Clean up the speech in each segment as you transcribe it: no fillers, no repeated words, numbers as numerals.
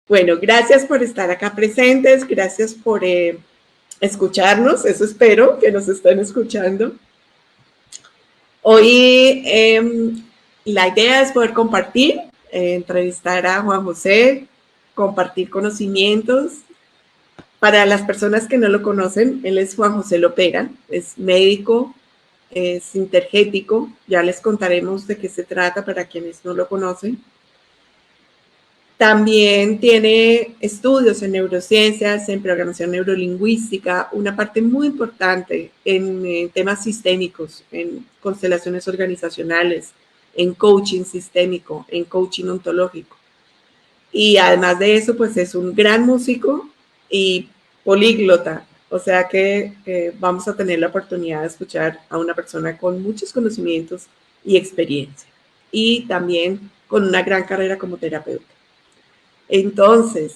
Bueno, gracias por estar acá presentes, gracias por escucharnos, eso espero que nos estén escuchando. Hoy la idea es poder compartir, entrevistar a Juan José, compartir conocimientos. Para las personas que no lo conocen, él es Juan José Lopera, es médico, es intergético, ya les contaremos de qué se trata para quienes no lo conocen. También tiene estudios en neurociencias, en programación neurolingüística, una parte muy importante en temas sistémicos, en constelaciones organizacionales, en coaching sistémico, en coaching ontológico. Y además de eso, pues es un gran músico y políglota, o sea que vamos a tener la oportunidad de escuchar a una persona con muchos conocimientos y experiencia, y también con una gran carrera como terapeuta. Entonces,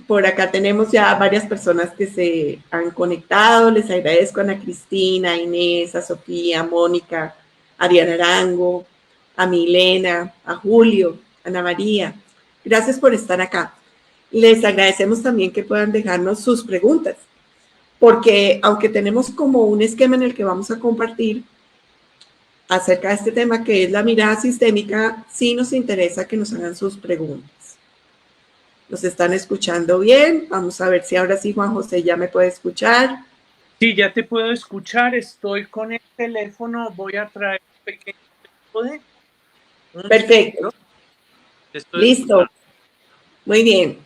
por acá tenemos ya varias personas que se han conectado. Les agradezco a Ana Cristina, a Inés, a Sofía, a Mónica, a Diana Arango, a Milena, a Julio, a Ana María. Gracias por estar acá. Les agradecemos también que puedan dejarnos sus preguntas, porque aunque tenemos como un esquema en el que vamos a compartir acerca de este tema que es la mirada sistémica, sí nos interesa que nos hagan sus preguntas. ¿Nos están escuchando bien? Vamos a ver si ahora sí Juan José ya me puede escuchar. Sí, ya te puedo escuchar. Estoy con el teléfono. Voy a traer un pequeño trípode. Perfecto. Listo. Escuchando. Muy bien.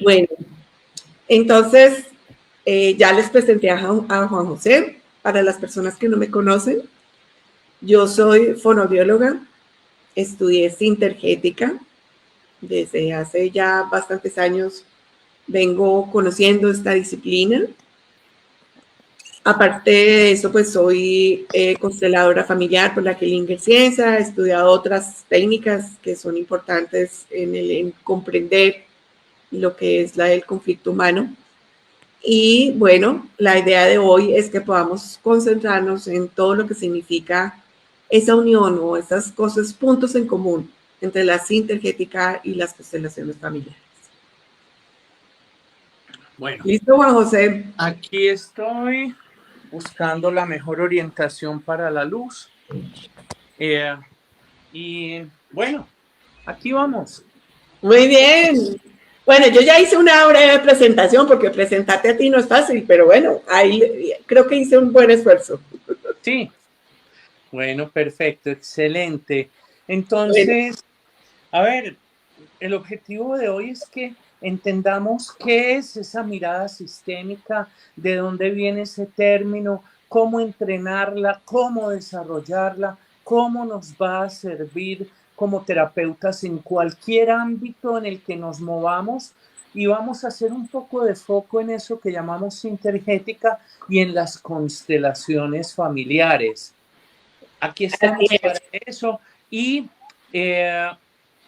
Bueno, entonces ya les presenté a Juan José. Para las personas que no me conocen, yo soy fonoaudióloga, estudié sintergética. Desde hace ya bastantes años vengo conociendo esta disciplina. Aparte de eso, pues soy consteladora familiar por la Kellinger Ciencia, he estudiado otras técnicas que son importantes en comprender lo que es el conflicto humano. Y bueno, la idea de hoy es que podamos concentrarnos en todo lo que significa esa unión o esas cosas, puntos en común entre la sintergética y las constelaciones familiares. Bueno, ¿Listo, Juan José? Aquí estoy buscando la mejor orientación para la luz. Y bueno, aquí vamos. Muy bien. Bueno, yo ya hice una breve presentación porque presentarte a ti no es fácil, pero bueno, ahí creo que hice un buen esfuerzo. Sí. Bueno, perfecto, excelente. Entonces, a ver, el objetivo de hoy es que entendamos qué es esa mirada sistémica, de dónde viene ese término, cómo entrenarla, cómo desarrollarla, cómo nos va a servir como terapeutas en cualquier ámbito en el que nos movamos. Y vamos a hacer un poco de foco en eso que llamamos sintergética y en las constelaciones familiares. Aquí estamos para eso y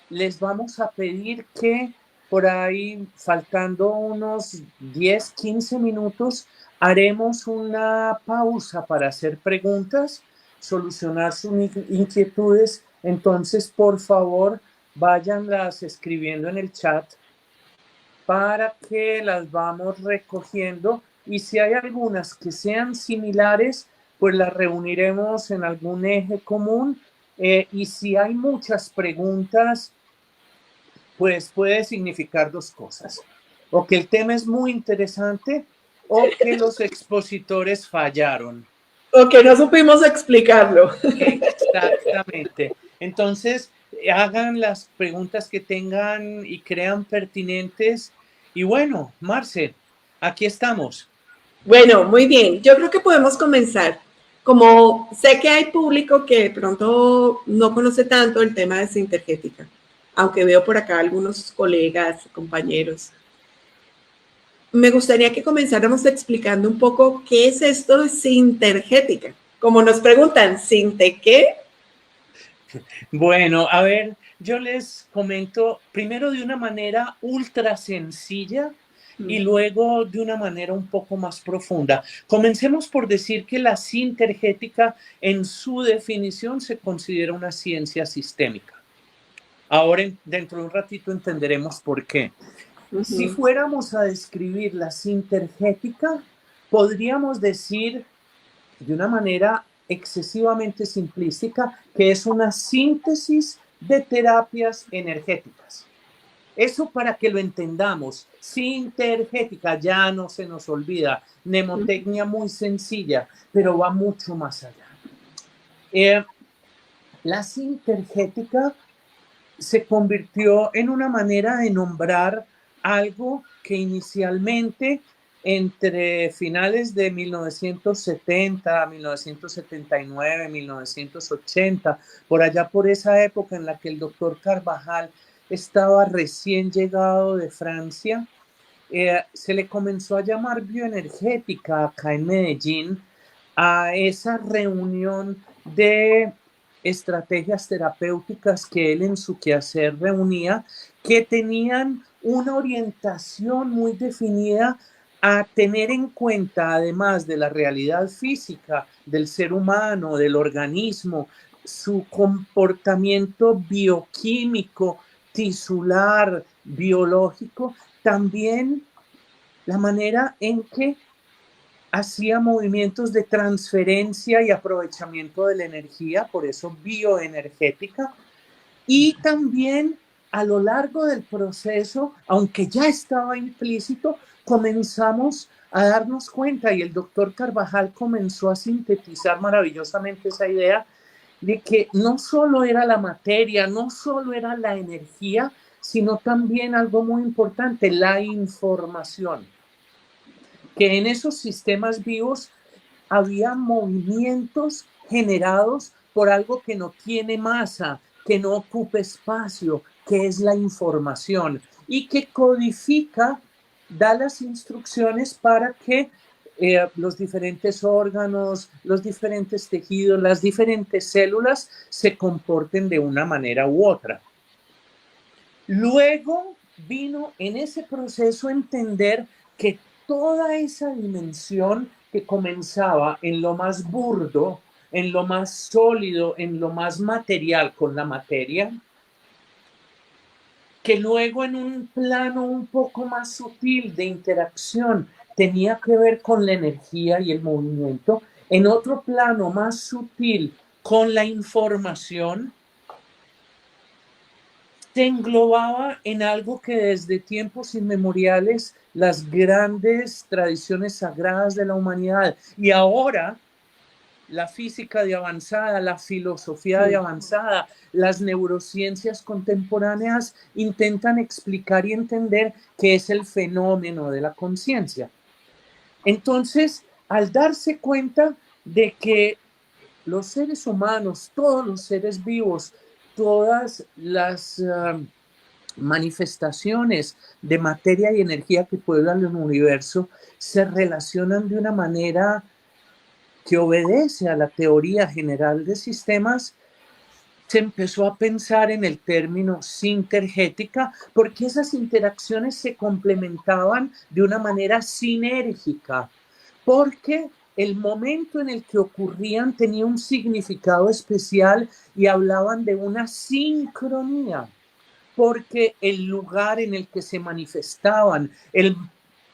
les vamos a pedir que por ahí, faltando unos 10, 15 minutos, haremos una pausa para hacer preguntas, solucionar sus inquietudes. Entonces, por favor, váyanlas escribiendo en el chat para que las vamos recogiendo, y si hay algunas que sean similares, pues las reuniremos en algún eje común, y si hay muchas preguntas, pues puede significar dos cosas: o que el tema es muy interesante o que los expositores fallaron. O que no supimos explicarlo. Exactamente. Entonces, hagan las preguntas que tengan y crean pertinentes. Y bueno, Marce, aquí estamos. Bueno, muy bien. Yo creo que podemos comenzar. Como sé que hay público que de pronto no conoce tanto el tema de sintergética, aunque veo por acá algunos colegas, compañeros, me gustaría que comenzáramos explicando un poco qué es esto de sintergética. Como nos preguntan, ¿sinte qué? Bueno, a ver, yo les comento primero de una manera ultra sencilla y luego de una manera un poco más profunda. Comencemos por decir que la sintergética, en su definición, se considera una ciencia sistémica. Ahora, dentro de un ratito, entenderemos por qué. Si fuéramos a describir la sintergética, podríamos decir de una manera excesivamente simplística que es una síntesis de terapias energéticas. Eso para que lo entendamos. Sintergética, ya no se nos olvida. Mnemotecnia muy sencilla, pero va mucho más allá. La sintergética se convirtió en una manera de nombrar algo que inicialmente entre finales de 1970, 1979, 1980, por allá por esa época en la que el doctor Carvajal estaba recién llegado de Francia, se le comenzó a llamar bioenergética acá en Medellín a esa reunión de estrategias terapéuticas que él en su quehacer reunía, que tenían una orientación muy definida a tener en cuenta, además de la realidad física del ser humano, del organismo, su comportamiento bioquímico, tisular, biológico, también la manera en que hacía movimientos de transferencia y aprovechamiento de la energía, por eso bioenergética, y también a lo largo del proceso, aunque ya estaba implícito, comenzamos a darnos cuenta y el doctor Carvajal comenzó a sintetizar maravillosamente esa idea de que no solo era la materia, no solo era la energía, sino también algo muy importante, la información. Que en esos sistemas vivos había movimientos generados por algo que no tiene masa, que no ocupa espacio, que es la información y que codifica, da las instrucciones para que los diferentes órganos, los diferentes tejidos, las diferentes células se comporten de una manera u otra. Luego vino en ese proceso entender que toda esa dimensión que comenzaba en lo más burdo, en lo más sólido, en lo más material con la materia, que luego en un plano un poco más sutil de interacción tenía que ver con la energía y el movimiento, en otro plano más sutil con la información, se englobaba en algo que desde tiempos inmemoriales las grandes tradiciones sagradas de la humanidad y ahora la física de avanzada, la filosofía de avanzada, las neurociencias contemporáneas intentan explicar y entender qué es el fenómeno de la conciencia. Entonces, al darse cuenta de que los seres humanos, todos los seres vivos, todas las manifestaciones de materia y energía que pueblan el universo se relacionan de una manera que obedece a la teoría general de sistemas, se empezó a pensar en el término sintergética porque esas interacciones se complementaban de una manera sinérgica, porque el momento en el que ocurrían tenía un significado especial y hablaban de una sincronía, porque el lugar en el que se manifestaban, el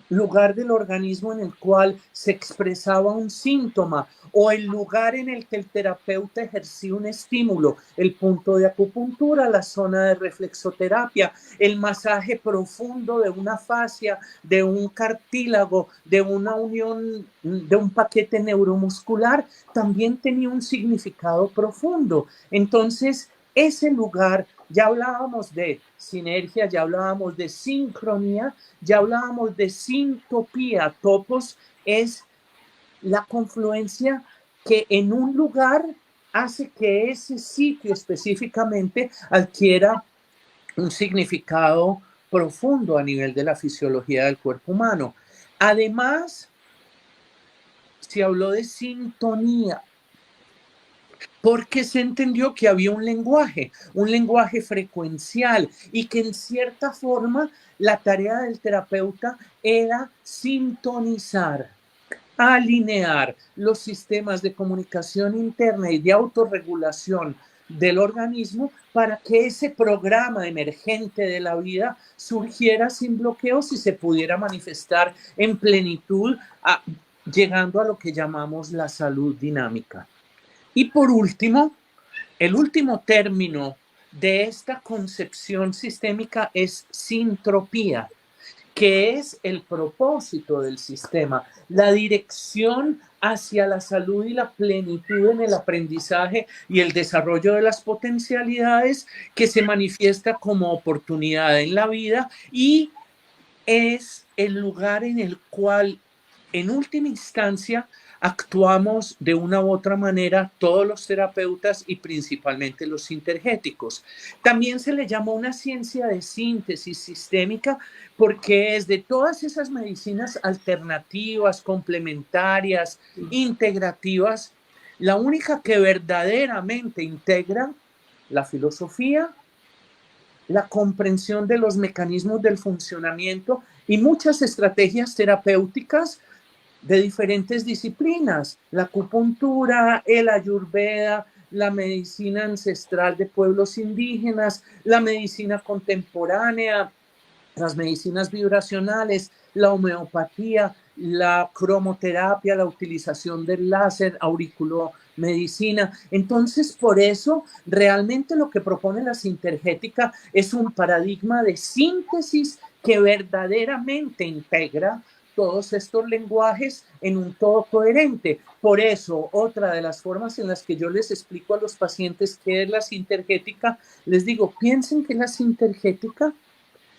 lugar del organismo en el cual se expresaba un síntoma o el lugar en el que el terapeuta ejercía un estímulo, el punto de acupuntura, la zona de reflexoterapia, el masaje profundo de una fascia, de un cartílago, de una unión, de un paquete neuromuscular, también tenía un significado profundo. Entonces, ese lugar, ya hablábamos de sinergia, ya hablábamos de sincronía, ya hablábamos de sintopía. Topos es la confluencia que en un lugar hace que ese sitio específicamente adquiera un significado profundo a nivel de la fisiología del cuerpo humano. Además, se habló de sintonía, porque se entendió que había un lenguaje frecuencial y que en cierta forma la tarea del terapeuta era sintonizar, alinear los sistemas de comunicación interna y de autorregulación del organismo para que ese programa emergente de la vida surgiera sin bloqueos y se pudiera manifestar en plenitud, llegando a lo que llamamos la salud dinámica. Y por último, el último término de esta concepción sistémica es sintropía, que es el propósito del sistema, la dirección hacia la salud y la plenitud en el aprendizaje y el desarrollo de las potencialidades que se manifiesta como oportunidad en la vida y es el lugar en el cual, en última instancia, actuamos de una u otra manera todos los terapeutas y principalmente los sintergéticos. También se le llamó una ciencia de síntesis sistémica porque es de todas esas medicinas alternativas, complementarias, integrativas, la única que verdaderamente integra la filosofía, la comprensión de los mecanismos del funcionamiento y muchas estrategias terapéuticas de diferentes disciplinas, la acupuntura, el ayurveda, la medicina ancestral de pueblos indígenas, la medicina contemporánea, las medicinas vibracionales, la homeopatía, la cromoterapia, la utilización del láser, auriculomedicina. Entonces, por eso, realmente lo que propone la sintergética es un paradigma de síntesis que verdaderamente integra todos estos lenguajes en un todo coherente. Por eso, otra de las formas en las que yo les explico a los pacientes qué es la sintergética, les digo, piensen que la sintergética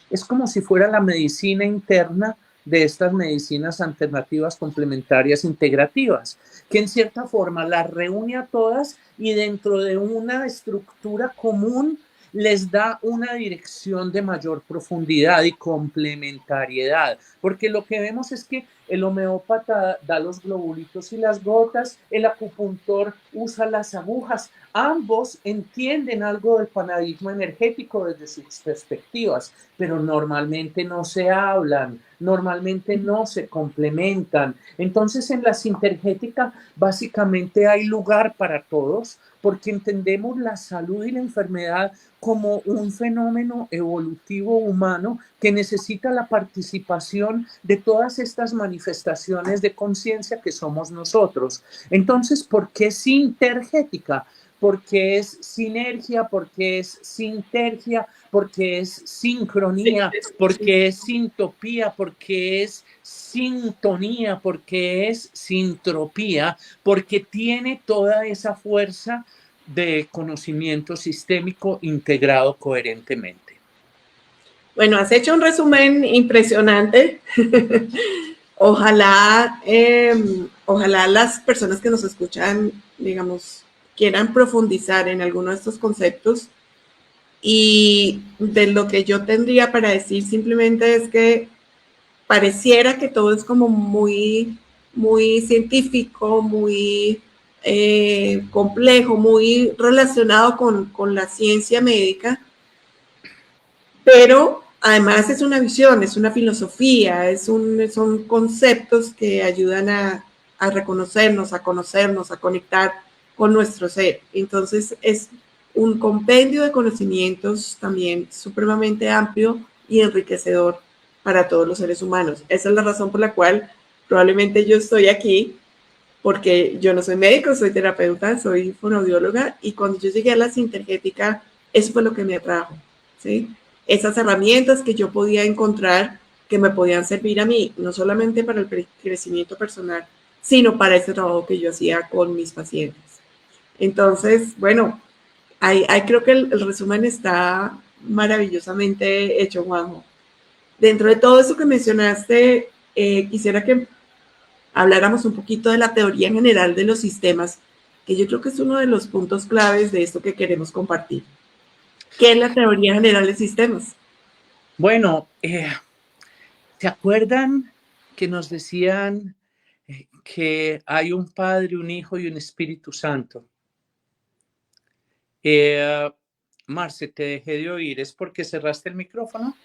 es como si fuera la medicina interna de estas medicinas alternativas, complementarias, integrativas, que en cierta forma las reúne a todas y dentro de una estructura común les da una dirección de mayor profundidad y complementariedad, porque lo que vemos es que el homeópata da los globulitos y las gotas, el acupuntor usa las agujas, ambos entienden algo del paradigma energético desde sus perspectivas, pero normalmente no se hablan, normalmente no se complementan. Entonces en la sintergética básicamente hay lugar para todos porque entendemos la salud y la enfermedad como un fenómeno evolutivo humano que necesita la participación de todas estas manifestaciones de conciencia que somos nosotros. Entonces, ¿por qué sintergética? Porque es sinergia, porque es sintergia, porque es sincronía, porque es sintopía, porque es sintonía, porque es sintropía, porque tiene toda esa fuerza de conocimiento sistémico integrado coherentemente. Bueno, has hecho un resumen impresionante. Ojalá, ojalá las personas que nos escuchan, digamos, quieran profundizar en alguno de estos conceptos. Y de lo que yo tendría para decir simplemente es que pareciera que todo es como muy, muy científico, muy complejo, muy relacionado con la ciencia médica, pero además es una visión, es una filosofía, son conceptos que ayudan a reconocernos, a conocernos, a conectar con nuestro ser. Entonces es un compendio de conocimientos también supremamente amplio y enriquecedor para todos los seres humanos. Esa es la razón por la cual probablemente yo estoy aquí, porque yo no soy médico, soy terapeuta, soy fonoaudióloga, y cuando yo llegué a la sintergética, eso fue lo que me atrajo, ¿sí? Esas herramientas que yo podía encontrar que me podían servir a mí, no solamente para el crecimiento personal, sino para ese trabajo que yo hacía con mis pacientes. Entonces, bueno, ahí creo que el resumen está maravillosamente hecho, Juanjo. Dentro de todo eso que mencionaste, quisiera que habláramos un poquito de la teoría general de los sistemas, que yo creo que es uno de los puntos claves de esto que queremos compartir. ¿Qué es la teoría general de sistemas? Bueno, ¿se acuerdan que nos decían que hay un Padre, un Hijo y un Espíritu Santo? Marce, te dejé de oír. ¿Es porque cerraste el micrófono?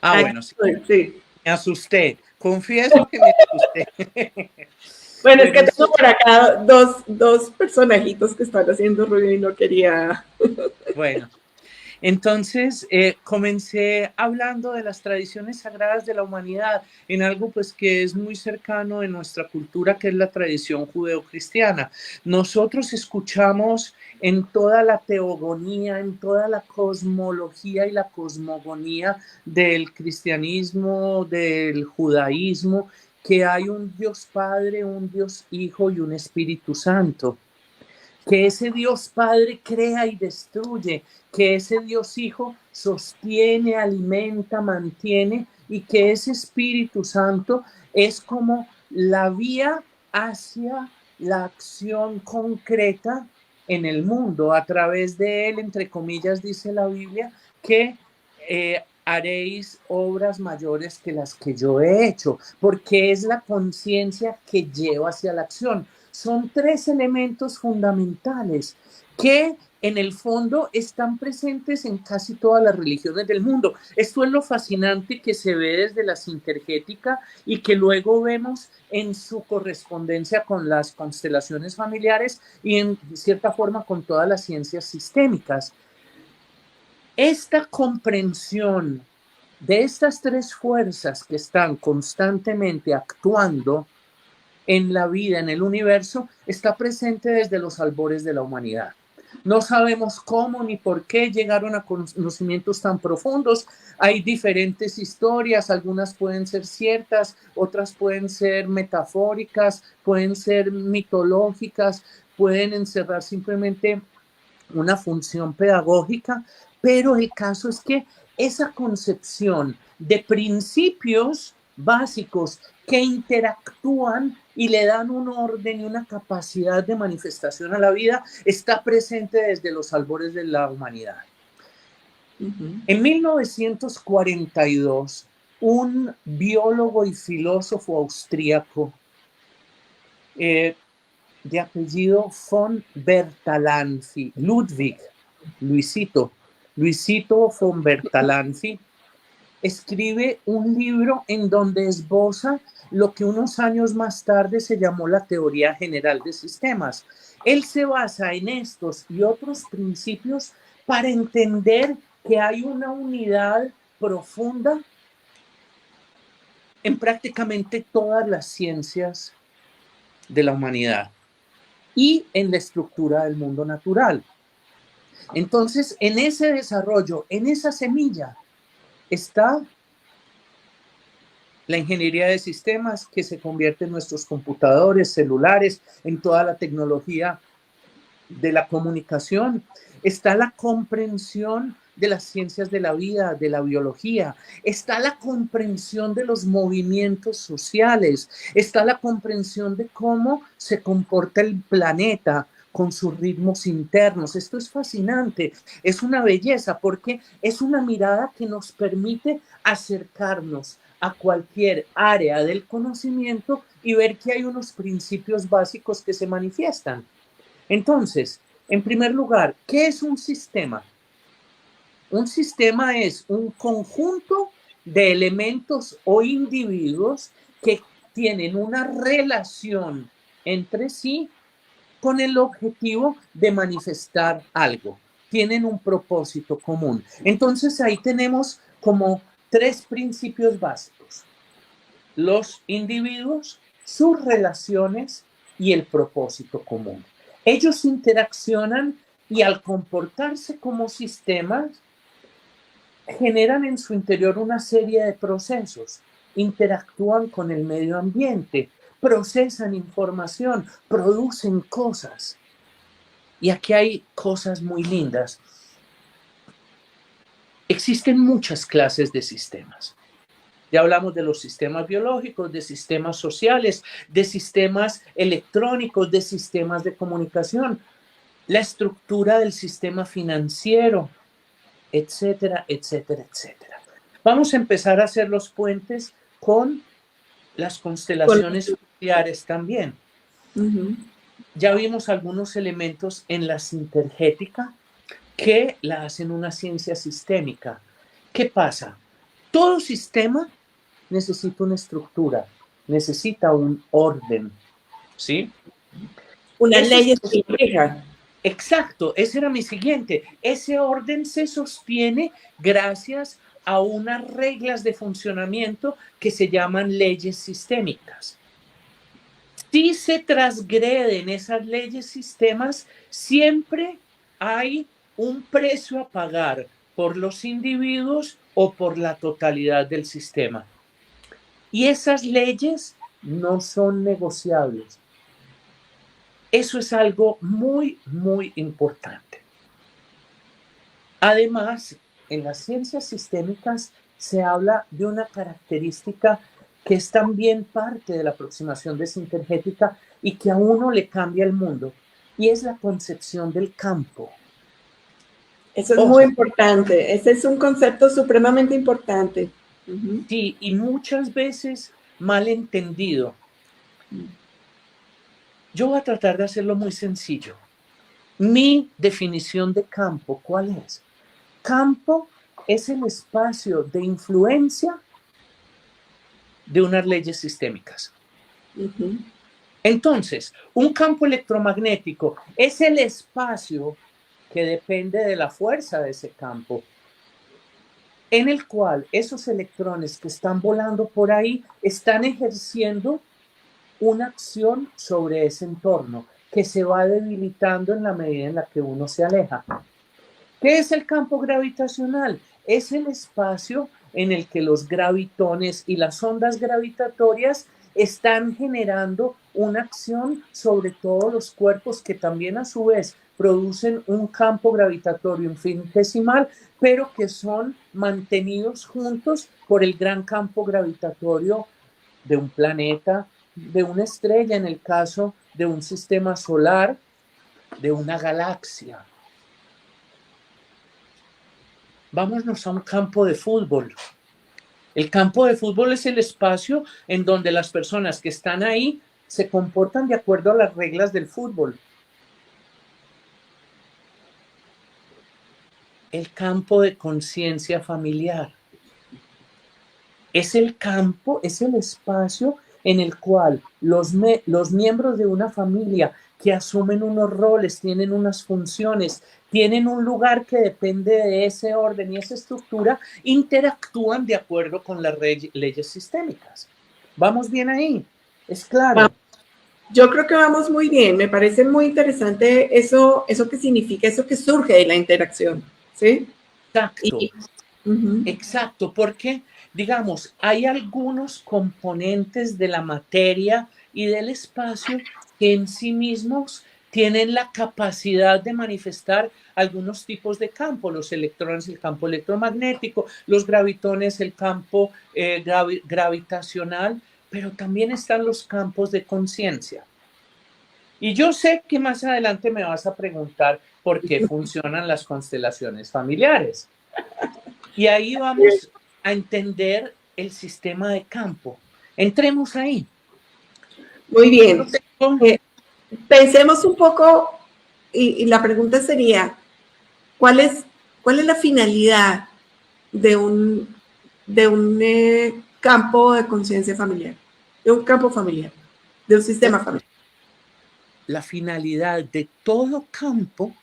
Ah, bueno, sí. Sí. Me asusté. Confieso que me asusté. Bueno, es que tengo por acá dos personajitos que están haciendo ruido y no quería. Bueno. Entonces, comencé hablando de las tradiciones sagradas de la humanidad en algo pues que es muy cercano en nuestra cultura, que es la tradición judeocristiana. Nosotros escuchamos en toda la teogonía, en toda la cosmología y la cosmogonía del cristianismo, del judaísmo, que hay un Dios Padre, un Dios Hijo y un Espíritu Santo, que ese Dios Padre crea y destruye, que ese Dios Hijo sostiene, alimenta, mantiene, y que ese Espíritu Santo es como la vía hacia la acción concreta en el mundo. A través de él, entre comillas, dice la Biblia, que haréis obras mayores que las que yo he hecho, porque es la conciencia que lleva hacia la acción. Son tres elementos fundamentales que en el fondo están presentes en casi todas las religiones del mundo. Esto es lo fascinante que se ve desde la sintergética y que luego vemos en su correspondencia con las constelaciones familiares y en cierta forma con todas las ciencias sistémicas. Esta comprensión de estas tres fuerzas que están constantemente actuando en la vida, en el universo, está presente desde los albores de la humanidad. No sabemos cómo ni por qué llegaron a conocimientos tan profundos. Hay diferentes historias, algunas pueden ser ciertas, otras pueden ser metafóricas, pueden ser mitológicas, pueden encerrar simplemente una función pedagógica, pero el caso es que esa concepción de principios básicos que interactúan y le dan un orden y una capacidad de manifestación a la vida está presente desde los albores de la humanidad. En 1942, un biólogo y filósofo austríaco de apellido von Bertalanffy, Luisito von Bertalanffy, escribe un libro en donde esboza lo que unos años más tarde se llamó la teoría general de sistemas. Él se basa en estos y otros principios para entender que hay una unidad profunda en prácticamente todas las ciencias de la humanidad y en la estructura del mundo natural. Entonces, en ese desarrollo, en esa semilla, está la ingeniería de sistemas que se convierte en nuestros computadores, celulares, en toda la tecnología de la comunicación. Está la comprensión de las ciencias de la vida, de la biología. Está la comprensión de los movimientos sociales. Está la comprensión de cómo se comporta el planeta con sus ritmos internos. Esto es fascinante, es una belleza porque es una mirada que nos permite acercarnos a cualquier área del conocimiento y ver que hay unos principios básicos que se manifiestan. Entonces, en primer lugar, ¿qué es un sistema? Un sistema es un conjunto de elementos o individuos que tienen una relación entre sí con el objetivo de manifestar algo. Tienen un propósito común. Entonces ahí tenemos como tres principios básicos: los individuos, sus relaciones y el propósito común. Ellos interaccionan y al comportarse como sistemas generan en su interior una serie de procesos, interactúan con el medio ambiente, procesan información, producen cosas. Y aquí hay cosas muy lindas. Existen muchas clases de sistemas. Ya hablamos de los sistemas biológicos, de sistemas sociales, de sistemas electrónicos, de sistemas de comunicación, la estructura del sistema financiero, etcétera, etcétera, etcétera. Vamos a empezar a hacer los puentes con las constelaciones familiares también. Ya vimos algunos elementos en la sintergética que la hacen una ciencia sistémica. ¿Qué pasa? Todo sistema necesita una estructura, necesita un orden, ¿sí? Unas leyes que rijan. Exacto, ese era mi siguiente. Ese orden se sostiene gracias a unas reglas de funcionamiento que se llaman leyes sistémicas. Si se transgreden esas leyes sistemas, siempre hay un precio a pagar por los individuos o por la totalidad del sistema. Y esas leyes no son negociables. Eso es algo muy, muy importante. Además, en las ciencias sistémicas se habla de una característica que es también parte de la aproximación desintergética y que a uno le cambia el mundo, y es la concepción del campo. Eso es muy Ojo, importante. Ese es un concepto supremamente importante. sí, y muchas veces mal entendido. Yo voy a tratar de hacerlo muy sencillo. Mi definición de campo, ¿cuál es? Campo es el espacio de influencia de unas leyes sistémicas. Entonces, un campo electromagnético es el espacio que depende de la fuerza de ese campo, en el cual esos electrones que están volando por ahí están ejerciendo una acción sobre ese entorno que se va debilitando en la medida en la que uno se aleja. ¿Qué es el campo gravitacional? Es el espacio en el que los gravitones y las ondas gravitatorias están generando una acción sobre todos los cuerpos que también a su vez producen un campo gravitatorio infinitesimal, pero que son mantenidos juntos por el gran campo gravitatorio de un planeta, de una estrella, en el caso de un sistema solar, de una galaxia. Vámonos a un campo de fútbol. El campo de fútbol es el espacio en donde las personas que están ahí se comportan de acuerdo a las reglas del fútbol. El campo de conciencia familiar. Es el campo, es el espacio en el cual los miembros de una familia que asumen unos roles, tienen unas funciones, tienen un lugar que depende de ese orden y esa estructura, interactúan de acuerdo con las leyes sistémicas. ¿Vamos bien ahí? ¿Es claro? Yo creo que vamos muy bien. Me parece muy interesante eso que significa, eso que surge de la interacción, ¿sí? Exacto. Exacto, porque, digamos, hay algunos componentes de la materia y del espacio que en sí mismos tienen la capacidad de manifestar algunos tipos de campo, los electrones, el campo electromagnético, los gravitones, el campo gravitacional, pero también están los campos de conciencia. Y yo sé que más adelante me vas a preguntar por qué funcionan las constelaciones familiares. Y ahí vamos a entender el sistema de campo. Entremos ahí. Muy bien. Pensemos un poco y la pregunta sería, ¿cuál es la finalidad de un campo de conciencia familiar, de un campo familiar, de un sistema familiar? La finalidad de todo campo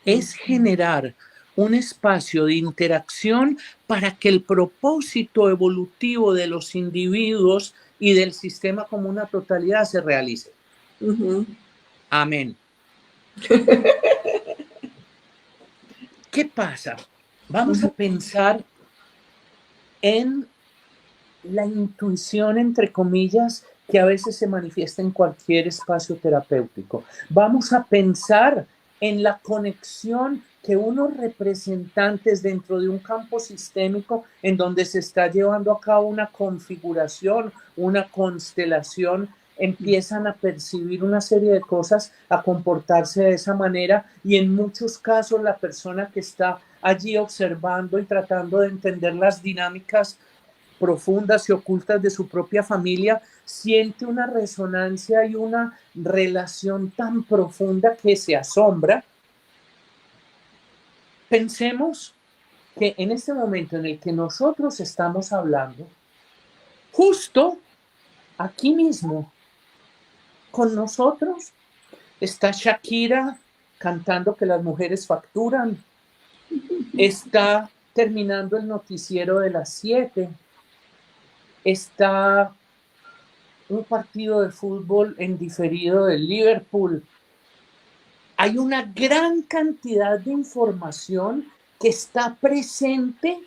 es generar un espacio de interacción para que el propósito evolutivo de los individuos y del sistema como una totalidad se realice. Amén. ¿Qué pasa? Vamos a pensar en la intuición, entre comillas, que a veces se manifiesta en cualquier espacio terapéutico. Vamos a pensar en la conexión que unos representantes dentro de un campo sistémico en donde se está llevando a cabo una configuración, una constelación, empiezan a percibir una serie de cosas, a comportarse de esa manera, y en muchos casos la persona que está allí observando y tratando de entender las dinámicas profundas y ocultas de su propia familia, siente una resonancia y una relación tan profunda que se asombra. Pensemos que en este momento en el que nosotros estamos hablando, justo aquí mismo, con nosotros, está Shakira cantando que las mujeres facturan. Está terminando el noticiero de las 7. Está un partido de fútbol en diferido del Liverpool. Hay una gran cantidad de información que está presente,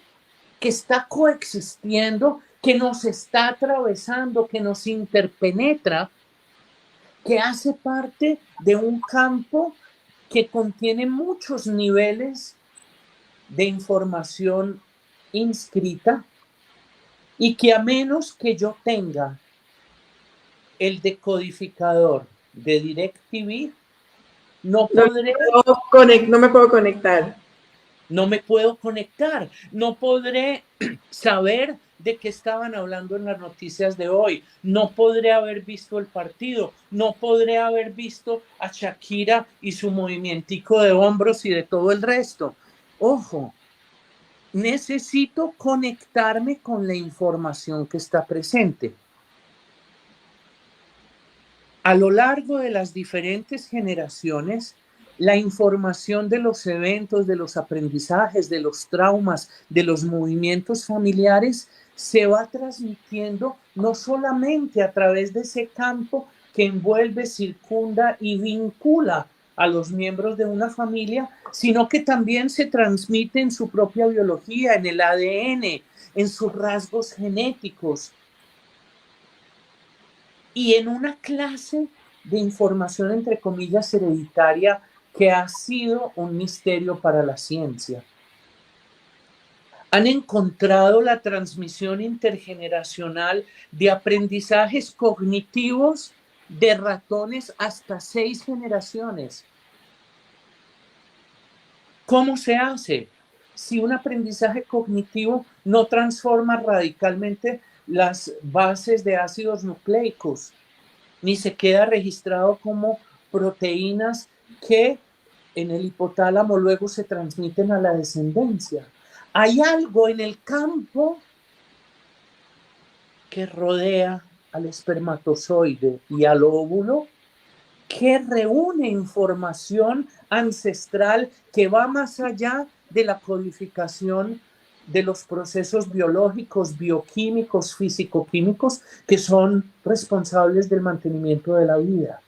que está coexistiendo, que nos está atravesando, que nos interpenetra, que hace parte de un campo que contiene muchos niveles de información inscrita y que a menos que yo tenga el decodificador de DirecTV, no me puedo conectar. No me puedo conectar, no podré saber de qué estaban hablando en las noticias de hoy, no podré haber visto el partido, no podré haber visto a Shakira y su movimientico de hombros y de todo el resto. Ojo, necesito conectarme con la información que está presente. A lo largo de las diferentes generaciones, la información de los eventos, de los aprendizajes, de los traumas, de los movimientos familiares, se va transmitiendo no solamente a través de ese campo que envuelve, circunda y vincula a los miembros de una familia, sino que también se transmite en su propia biología, en el ADN, en sus rasgos genéticos. Y en una clase de información, entre comillas, hereditaria, que ha sido un misterio para la ciencia. Han encontrado la transmisión intergeneracional de aprendizajes cognitivos de ratones hasta 6 generaciones. ¿Cómo se hace? Si un aprendizaje cognitivo no transforma radicalmente las bases de ácidos nucleicos, ni se queda registrado como proteínas que en el hipotálamo luego se transmiten a la descendencia. Hay algo en el campo que rodea al espermatozoide y al óvulo que reúne información ancestral que va más allá de la codificación de los procesos biológicos, bioquímicos, físico-químicos que son responsables del mantenimiento de la vida.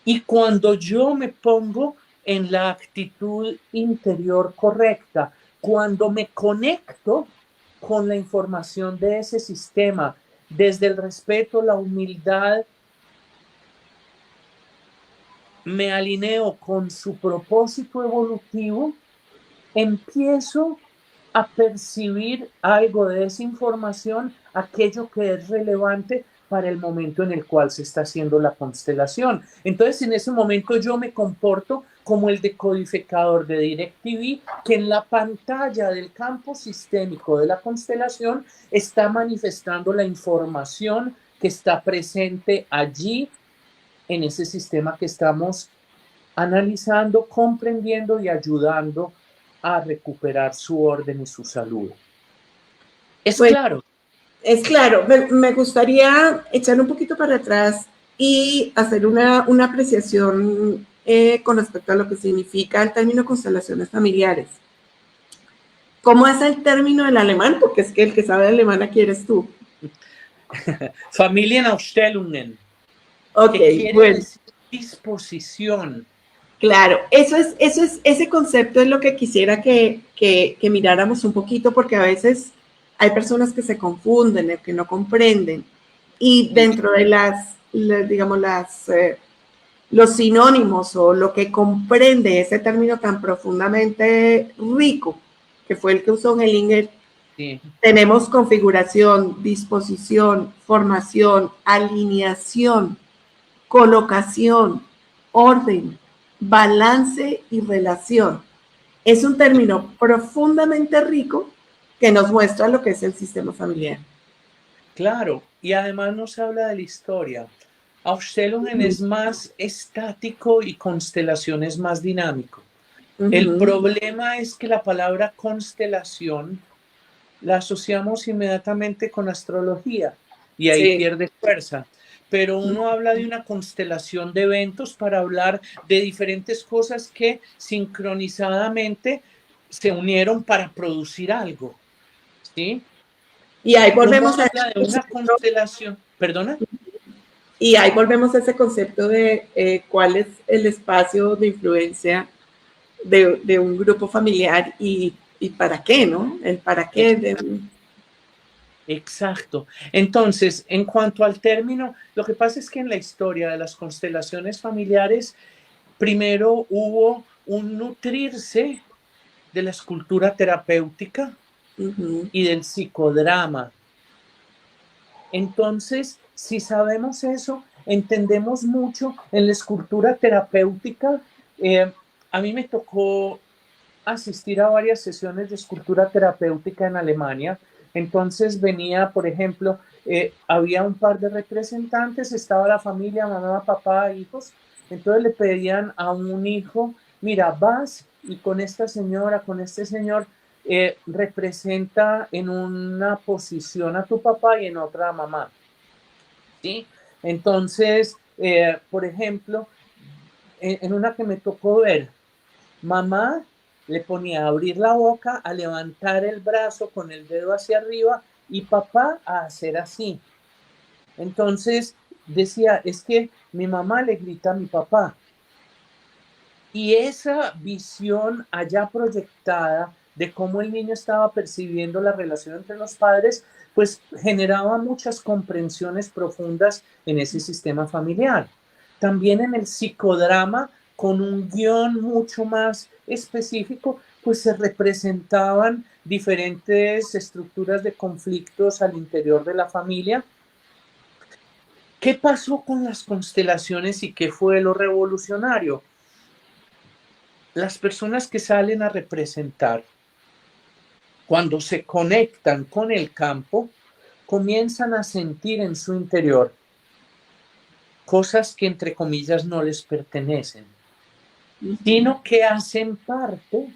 Y cuando yo me pongo en la actitud interior correcta, cuando me conecto con la información de ese sistema, desde el respeto, la humildad, me alineo con su propósito evolutivo, empiezo a percibir algo de esa información, aquello que es relevante para el momento en el cual se está haciendo la constelación. Entonces, en ese momento yo me comporto como el decodificador de DirecTV, que en la pantalla del campo sistémico de la constelación está manifestando la información que está presente allí en ese sistema que estamos analizando, comprendiendo y ayudando a recuperar su orden y su salud. ¿Es claro? Es claro. Me gustaría echar un poquito para atrás y hacer una apreciación con respecto a lo que significa el término constelaciones familiares. ¿Cómo es el término en alemán? Porque es que el que sabe alemán aquí eres tú. Familienaufstellungen. Ok, que quiere bueno. decir disposición. Claro, ese concepto es lo que quisiera que miráramos un poquito, porque a veces hay personas que se confunden, que no comprenden, y dentro de los sinónimos o lo que comprende ese término tan profundamente rico, que fue el que usó Hellinger, sí. Tenemos configuración, disposición, formación, alineación, colocación, orden, balance y relación. Es un término profundamente rico que nos muestra lo que es el sistema familiar. Claro, y además nos habla de la historia. Aufstellungen es más estático y constelación es más dinámico. El problema es que la palabra constelación la asociamos inmediatamente con astrología y ahí pierde fuerza. pero uno habla de una constelación de eventos para hablar de diferentes cosas que sincronizadamente se unieron para producir algo, ¿sí? Y ahí Uno volvemos a ese habla de una concepto, constelación, ¿perdona? y ahí volvemos a ese concepto de cuál es el espacio de influencia de un grupo familiar y para qué, ¿no? El para qué. Exacto. Entonces, en cuanto al término, lo que pasa es que en la historia de las constelaciones familiares, primero hubo un nutrirse de la escultura terapéutica y del psicodrama. Entonces, si sabemos eso, entendemos mucho en la escultura terapéutica. A mí me tocó asistir a varias sesiones de escultura terapéutica en Alemania. Entonces venía, por ejemplo, había un par de representantes, estaba la familia, mamá, papá, hijos. Entonces le pedían a un hijo, mira, vas y con esta señora, con este señor, representa en una posición a tu papá y en otra a mamá. ¿Sí? Entonces, por ejemplo, en una que me tocó ver, mamá le ponía a abrir la boca, a levantar el brazo con el dedo hacia arriba y papá a hacer así. Entonces decía, es que mi mamá le grita a mi papá. Y esa visión allá proyectada de cómo el niño estaba percibiendo la relación entre los padres, pues generaba muchas comprensiones profundas en ese sistema familiar. También en el psicodrama, con un guión mucho más específico, pues se representaban diferentes estructuras de conflictos al interior de la familia. ¿Qué pasó con las constelaciones y qué fue lo revolucionario? Las personas que salen a representar, cuando se conectan con el campo, comienzan a sentir en su interior cosas que entre comillas no les pertenecen, sino que hacen parte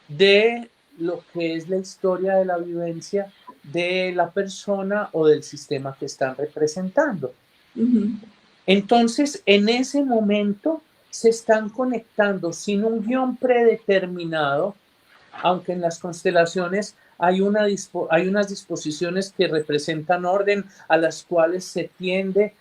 de lo que es la historia de la vivencia de la persona o del sistema que están representando. Entonces, en ese momento se están conectando sin un guión predeterminado, aunque en las constelaciones hay unas disposiciones que representan orden a las cuales se tiende,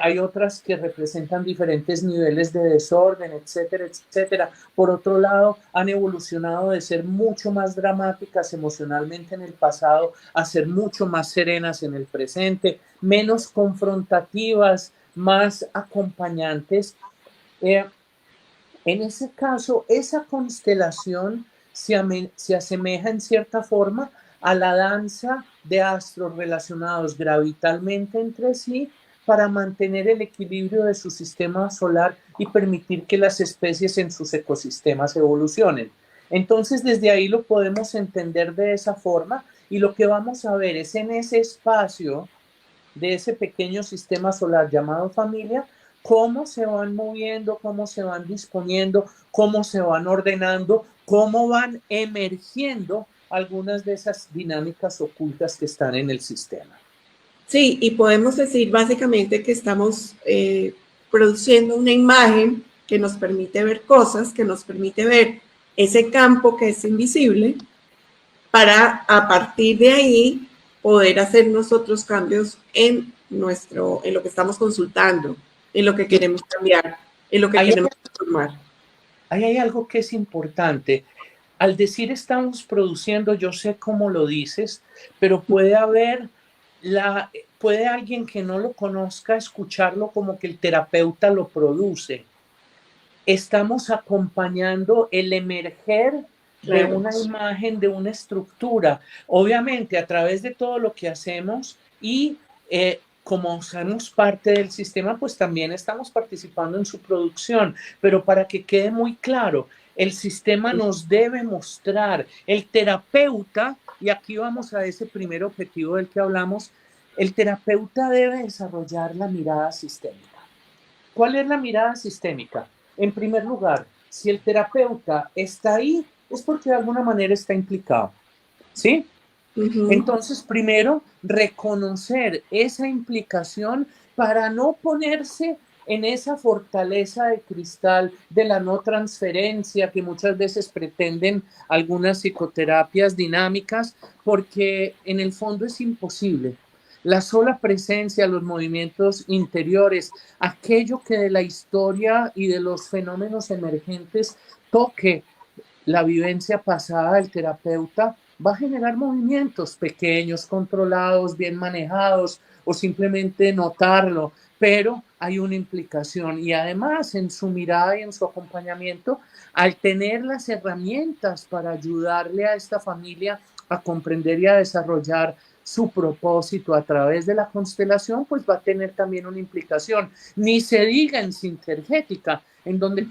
hay otras que representan diferentes niveles de desorden, etcétera, etcétera. Por otro lado, han evolucionado de ser mucho más dramáticas emocionalmente en el pasado a ser mucho más serenas en el presente, menos confrontativas, más acompañantes. En ese caso, esa constelación se asemeja en cierta forma a la danza de astros relacionados gravitalmente entre sí para mantener el equilibrio de su sistema solar y permitir que las especies en sus ecosistemas evolucionen. Entonces, desde ahí lo podemos entender de esa forma y lo que vamos a ver es en ese espacio de ese pequeño sistema solar llamado familia, cómo se van moviendo, cómo se van disponiendo, cómo se van ordenando, cómo van emergiendo algunas de esas dinámicas ocultas que están en el sistema. Sí, y podemos decir básicamente que estamos produciendo una imagen que nos permite ver cosas, que nos permite ver ese campo que es invisible, para a partir de ahí poder hacer nosotros cambios en lo que estamos consultando, en lo que queremos cambiar, en lo que queremos transformar. Ahí hay algo que es importante. Al decir estamos produciendo, yo sé cómo lo dices, pero puede alguien que no lo conozca escucharlo como que el terapeuta lo produce. Estamos acompañando el emerger de una imagen, de una estructura, obviamente a través de todo lo que hacemos y como somos parte del sistema, pues también estamos participando en su producción, pero para que quede muy claro, el sistema nos debe mostrar, el terapeuta, y aquí vamos a ese primer objetivo del que hablamos, el terapeuta debe desarrollar la mirada sistémica. ¿Cuál es la mirada sistémica? En primer lugar, si el terapeuta está ahí, es porque de alguna manera está implicado, ¿sí? Entonces, primero, reconocer esa implicación para no ponerse en esa fortaleza de cristal de la no transferencia que muchas veces pretenden algunas psicoterapias dinámicas, porque en el fondo es imposible. La sola presencia, los movimientos interiores, aquello que de la historia y de los fenómenos emergentes toque la vivencia pasada del terapeuta, va a generar movimientos pequeños, controlados, bien manejados, o simplemente notarlo, pero hay una implicación. Y además, en su mirada y en su acompañamiento, al tener las herramientas para ayudarle a esta familia a comprender y a desarrollar su propósito a través de la constelación, pues va a tener también una implicación. Ni se diga en Sintergética, en donde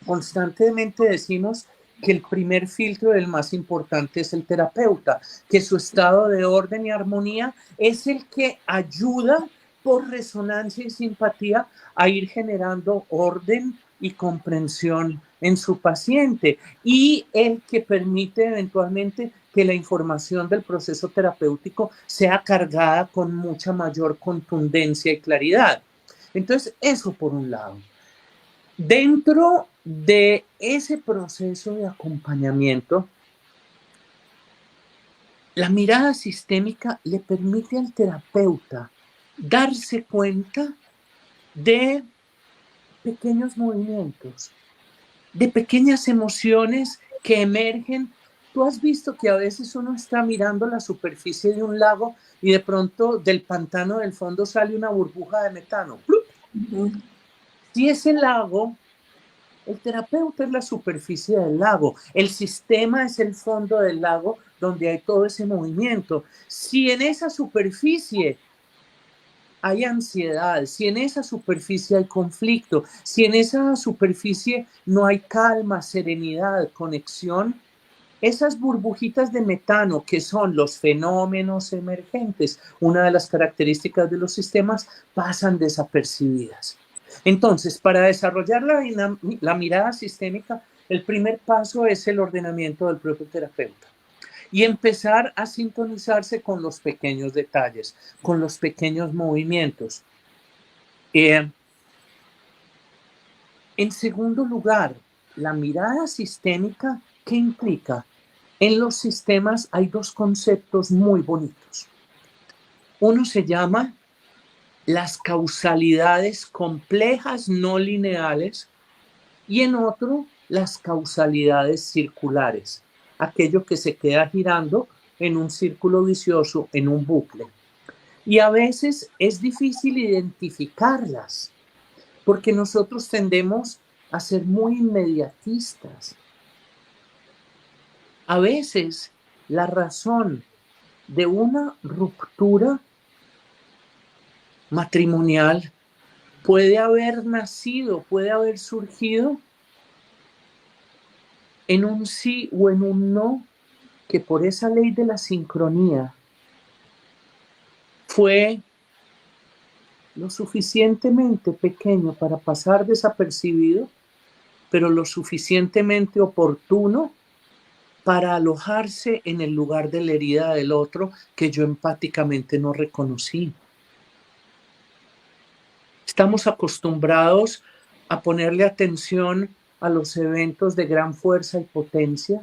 constantemente decimos que el primer filtro, el más importante, es el terapeuta, que su estado de orden y armonía es el que ayuda por resonancia y simpatía a ir generando orden y comprensión en su paciente, y el que permite eventualmente que la información del proceso terapéutico sea cargada con mucha mayor contundencia y claridad. Entonces, eso por un lado. Dentro de ese proceso de acompañamiento, la mirada sistémica le permite al terapeuta darse cuenta de pequeños movimientos, de pequeñas emociones que emergen. Tú has visto que a veces uno está mirando la superficie de un lago y de pronto del pantano del fondo sale una burbuja de metano. Si ese lago, el terapeuta es la superficie del lago, el sistema es el fondo del lago donde hay todo ese movimiento. Si en esa superficie hay ansiedad, si en esa superficie hay conflicto, si en esa superficie no hay calma, serenidad, conexión, esas burbujitas de metano, que son los fenómenos emergentes, una de las características de los sistemas, pasan desapercibidas. Entonces, para desarrollar la mirada sistémica, el primer paso es el ordenamiento del propio terapeuta y empezar a sintonizarse con los pequeños detalles, con los pequeños movimientos. En segundo lugar, la mirada sistémica, ¿qué implica? En los sistemas hay dos conceptos muy bonitos. Uno se llama las causalidades complejas no lineales y en otro las causalidades circulares, aquello que se queda girando en un círculo vicioso, en un bucle. Y a veces es difícil identificarlas porque nosotros tendemos a ser muy inmediatistas. A veces la razón de una ruptura matrimonial puede haber nacido, puede haber surgido en un sí o en un no, que por esa ley de la sincronía fue lo suficientemente pequeño para pasar desapercibido, pero lo suficientemente oportuno para alojarse en el lugar de la herida del otro que yo empáticamente no reconocí. Estamos acostumbrados a ponerle atención a los eventos de gran fuerza y potencia,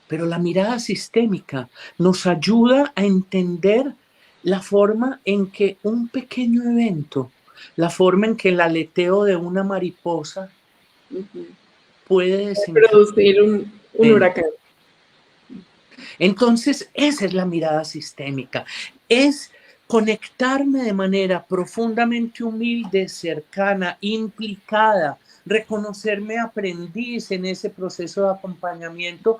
pero la mirada sistémica nos ayuda a entender la forma en que un pequeño evento, la forma en que el aleteo de una mariposa puede producir un huracán. Entonces, esa es la mirada sistémica, es conectarme de manera profundamente humilde, cercana, implicada, reconocerme aprendiz en ese proceso de acompañamiento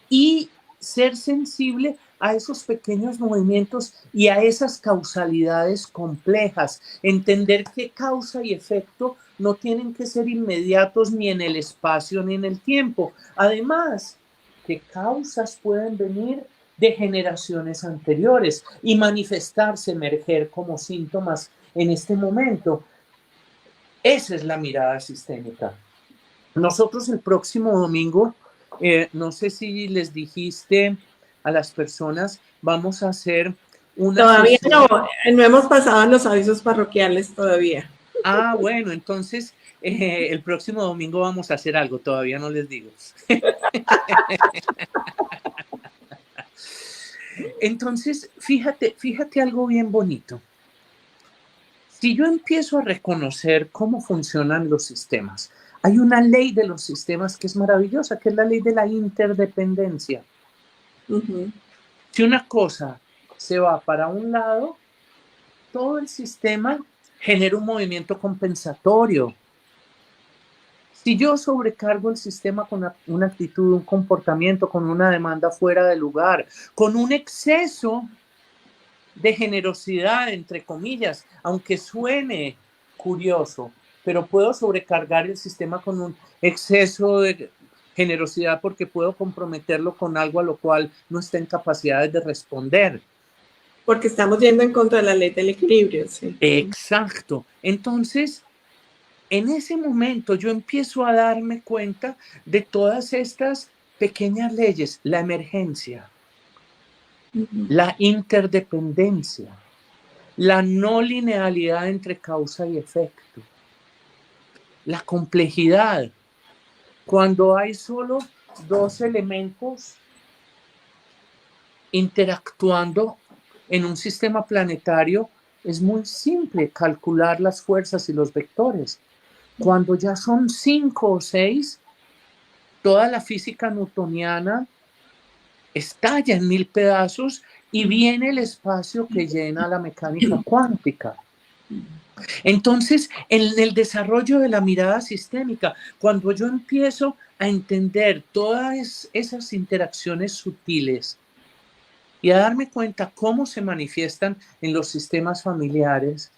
y ser sensible a esos pequeños movimientos y a esas causalidades complejas, entender que causa y efecto no tienen que ser inmediatos ni en el espacio ni en el tiempo. Además, que causas pueden venir de generaciones anteriores y manifestarse, emerger como síntomas en este momento. Esa es la mirada sistémica. Nosotros el próximo domingo, no sé si les dijiste a las personas, vamos a hacer una Todavía sesión. no hemos pasado en los avisos parroquiales todavía. Ah, bueno, entonces el próximo domingo vamos a hacer algo, todavía no les digo. Entonces, fíjate algo bien bonito. Si yo empiezo a reconocer cómo funcionan los sistemas, hay una ley de los sistemas que es maravillosa, que es la ley de la interdependencia. Si una cosa se va para un lado, todo el sistema genera un movimiento compensatorio. Si yo sobrecargo el sistema con una actitud, un comportamiento, con una demanda fuera de lugar, con un exceso de generosidad, entre comillas, aunque suene curioso, pero puedo sobrecargar el sistema con un exceso de generosidad porque puedo comprometerlo con algo a lo cual no está en capacidades de responder. Porque estamos yendo en contra de la ley del equilibrio, sí. Exacto. Entonces, en ese momento yo empiezo a darme cuenta de todas estas pequeñas leyes, la emergencia, la interdependencia, la no linealidad entre causa y efecto, la complejidad. Cuando hay solo dos elementos interactuando en un sistema planetario, es muy simple calcular las fuerzas y los vectores. Cuando ya son 5 o 6, toda la física newtoniana estalla en 1000 pedazos y viene el espacio que llena la mecánica cuántica. Entonces, en el desarrollo de la mirada sistémica, cuando yo empiezo a entender todas esas interacciones sutiles y a darme cuenta cómo se manifiestan en los sistemas familiares,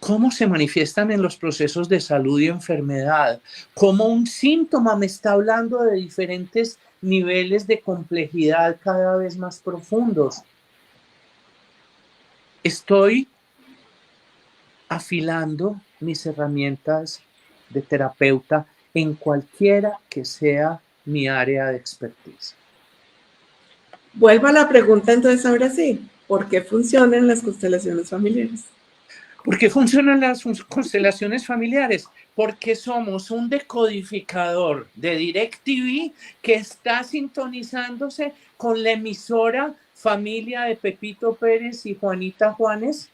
cómo se manifiestan en los procesos de salud y enfermedad, cómo un síntoma me está hablando de diferentes niveles de complejidad cada vez más profundos. Estoy afilando mis herramientas de terapeuta en cualquiera que sea mi área de expertise. Vuelvo a la pregunta entonces ahora sí. ¿Por qué funcionan las constelaciones familiares? ¿Por qué funcionan las constelaciones familiares? Porque somos un decodificador de DirecTV que está sintonizándose con la emisora familia de Pepito Pérez y Juanita Juanes,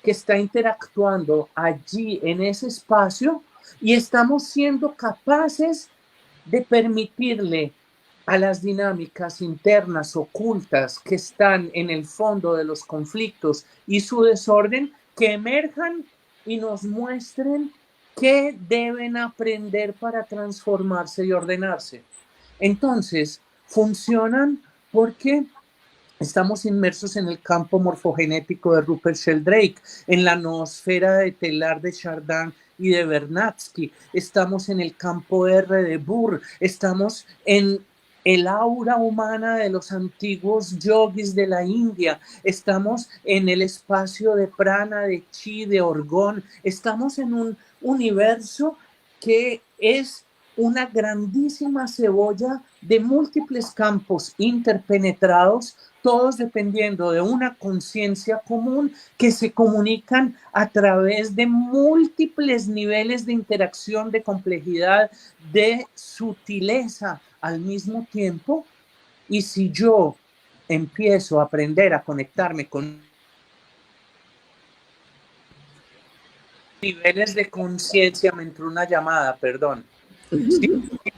que está interactuando allí en ese espacio, y estamos siendo capaces de permitirle a las dinámicas internas ocultas que están en el fondo de los conflictos y su desorden que emerjan y nos muestren qué deben aprender para transformarse y ordenarse. Entonces, funcionan porque estamos inmersos en el campo morfogenético de Rupert Sheldrake, en la noosfera de telar de Chardin y de Vernadsky, estamos en el campo R de Burr, estamos en el aura humana de los antiguos yogis de la India, estamos en el espacio de prana, de chi, de orgón, estamos en un universo que es una grandísima cebolla de múltiples campos interpenetrados, todos dependiendo de una conciencia común que se comunican a través de múltiples niveles de interacción, de complejidad, de sutileza al mismo tiempo. Y si yo empiezo a aprender a conectarme con niveles de conciencia, me entró una llamada, perdón. Si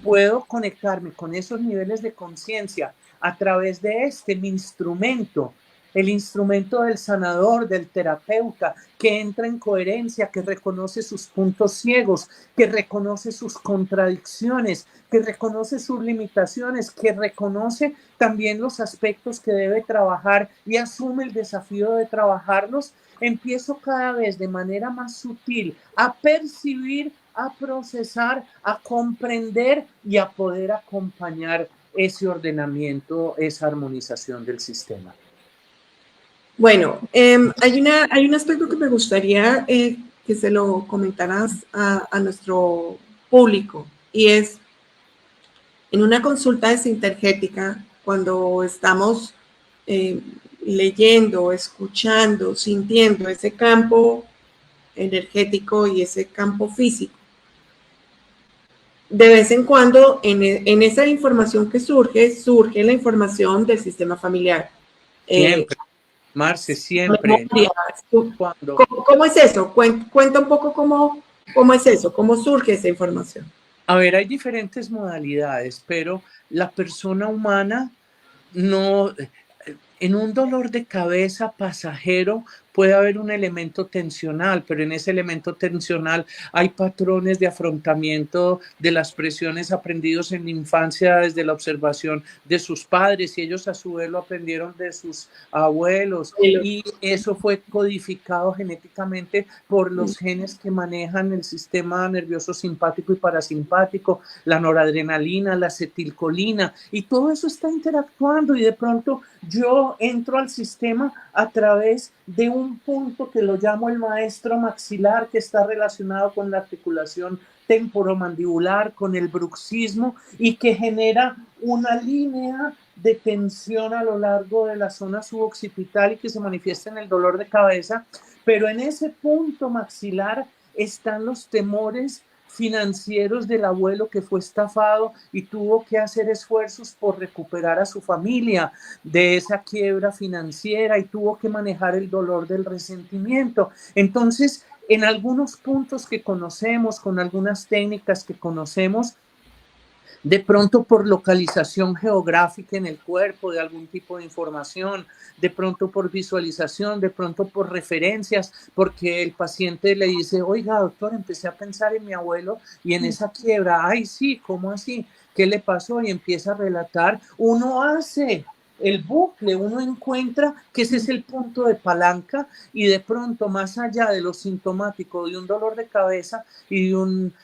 puedo conectarme con esos niveles de conciencia a través de mi instrumento, el instrumento del sanador, del terapeuta, que entra en coherencia, que reconoce sus puntos ciegos, que reconoce sus contradicciones, que reconoce sus limitaciones, que reconoce también los aspectos que debe trabajar y asume el desafío de trabajarlos, empiezo cada vez de manera más sutil a percibir, a procesar, a comprender y a poder acompañar ese ordenamiento, esa armonización del sistema. Bueno, hay un aspecto que me gustaría que se lo comentaras a nuestro público, y es en una consulta de sintergética, cuando estamos leyendo, escuchando, sintiendo ese campo energético y ese campo físico. De vez en cuando, en esa información que surge la información del sistema familiar. Siempre, Marce, siempre. ¿Cómo, ¿Cómo es eso? Cuenta un poco cómo es eso, cómo surge esa información. A ver, hay diferentes modalidades, pero la persona humana no, en un dolor de cabeza pasajero puede haber un elemento tensional, pero en ese elemento tensional hay patrones de afrontamiento de las presiones aprendidos en la infancia desde la observación de sus padres y ellos a su vez lo aprendieron de sus abuelos y eso fue codificado genéticamente por los genes que manejan el sistema nervioso simpático y parasimpático, la noradrenalina, la acetilcolina y todo eso está interactuando y de pronto yo entro al sistema a través de un punto que lo llamo el maestro maxilar, que está relacionado con la articulación temporomandibular, con el bruxismo y que genera una línea de tensión a lo largo de la zona suboccipital y que se manifiesta en el dolor de cabeza, pero en ese punto maxilar están los temores financieros del abuelo que fue estafado y tuvo que hacer esfuerzos por recuperar a su familia de esa quiebra financiera y tuvo que manejar el dolor del resentimiento. Entonces, en algunos puntos que conocemos, con algunas técnicas que conocemos, de pronto por localización geográfica en el cuerpo de algún tipo de información, de pronto por visualización, de pronto por referencias, porque el paciente le dice, oiga, doctor, empecé a pensar en mi abuelo y en esa quiebra, ay, sí, ¿cómo así? ¿Qué le pasó? Y empieza a relatar, uno hace el bucle, uno encuentra que ese es el punto de palanca y de pronto más allá de lo sintomático de un dolor de cabeza y de un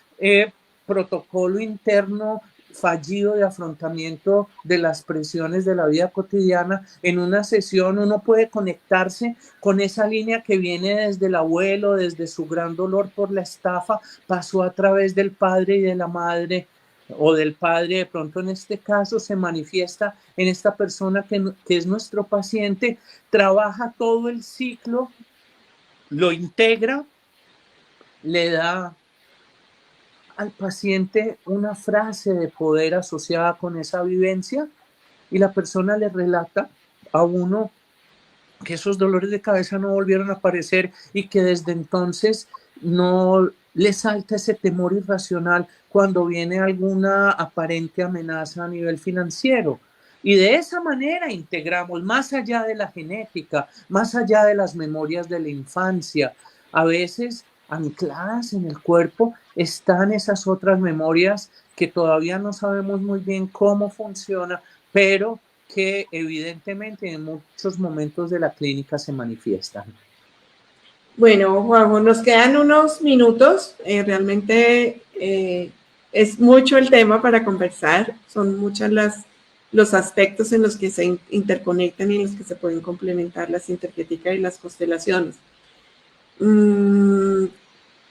protocolo interno fallido de afrontamiento de las presiones de la vida cotidiana, en una sesión uno puede conectarse con esa línea que viene desde el abuelo, desde su gran dolor por la estafa, pasó a través del padre y de la madre o del padre, de pronto en este caso se manifiesta en esta persona que es nuestro paciente, trabaja todo el ciclo, lo integra, le da al paciente una frase de poder asociada con esa vivencia y la persona le relata a uno que esos dolores de cabeza no volvieron a aparecer y que desde entonces no le salta ese temor irracional cuando viene alguna aparente amenaza a nivel financiero. Y de esa manera integramos más allá de la genética, más allá de las memorias de la infancia. A veces ancladas en el cuerpo están esas otras memorias que todavía no sabemos muy bien cómo funciona, pero que evidentemente en muchos momentos de la clínica se manifiestan. Bueno, Juanjo, nos quedan unos minutos. Realmente es mucho el tema para conversar. Son muchos los aspectos en los que se interconectan y en los que se pueden complementar la sintergética y las constelaciones.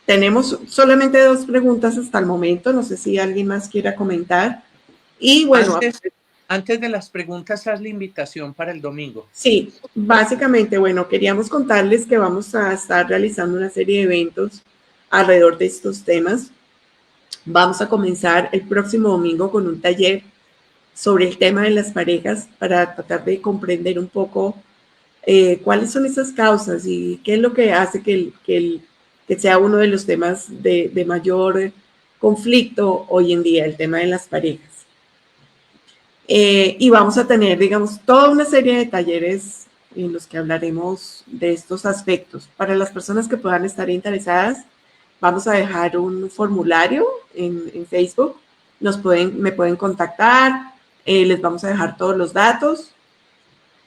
Tenemos solamente 2 preguntas hasta el momento. No sé si alguien más quiera comentar. Y bueno, antes de las preguntas, haz la invitación para el domingo. Sí, básicamente, bueno, queríamos contarles que vamos a estar realizando una serie de eventos alrededor de estos temas. Vamos a comenzar el próximo domingo con un taller sobre el tema de las parejas para tratar de comprender un poco cuáles son esas causas y qué es lo que hace que sea uno de los temas de mayor conflicto hoy en día, el tema de las parejas. Y vamos a tener, digamos, toda una serie de talleres en los que hablaremos de estos aspectos. Para las personas que puedan estar interesadas, vamos a dejar un formulario en Facebook. Me pueden contactar, les vamos a dejar todos los datos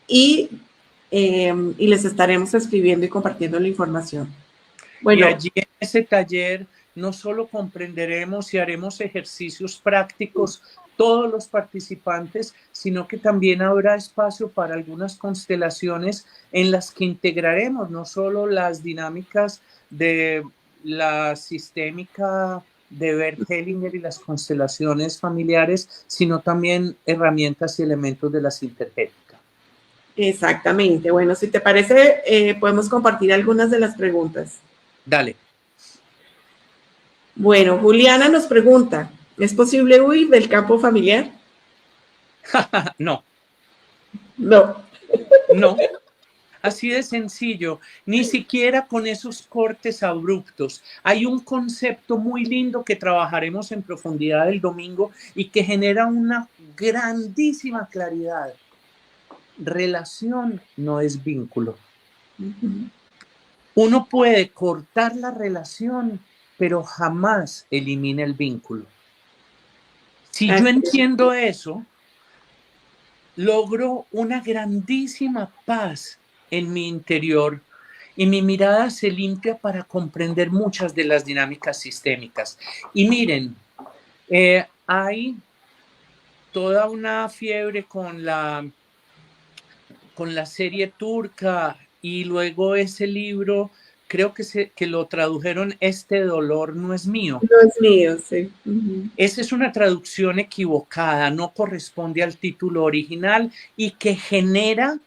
y les estaremos escribiendo y compartiendo la información. Bueno, y allí en ese taller no solo comprenderemos y haremos ejercicios prácticos todos los participantes, sino que también habrá espacio para algunas constelaciones en las que integraremos no solo las dinámicas de la sistémica de Bert Hellinger y las constelaciones familiares, sino también herramientas y elementos de la sintergética. Exactamente. Bueno, si te parece, podemos compartir algunas de las preguntas. Dale. Bueno, Juliana nos pregunta, ¿es posible huir del campo familiar? No, No. no. Así de sencillo, ni siquiera con esos cortes abruptos. Hay un concepto muy lindo que trabajaremos en profundidad el domingo y que genera una grandísima claridad. Relación no es vínculo. Uno puede cortar la relación, pero jamás elimina el vínculo. Si yo entiendo eso, logro una grandísima paz en mi interior y mi mirada se limpia para comprender muchas de las dinámicas sistémicas. Y miren, hay toda una fiebre con la serie turca y luego ese libro, creo que lo tradujeron Este dolor no es mío. No es mío, sí. Esa es una traducción equivocada, no corresponde al título original y que genera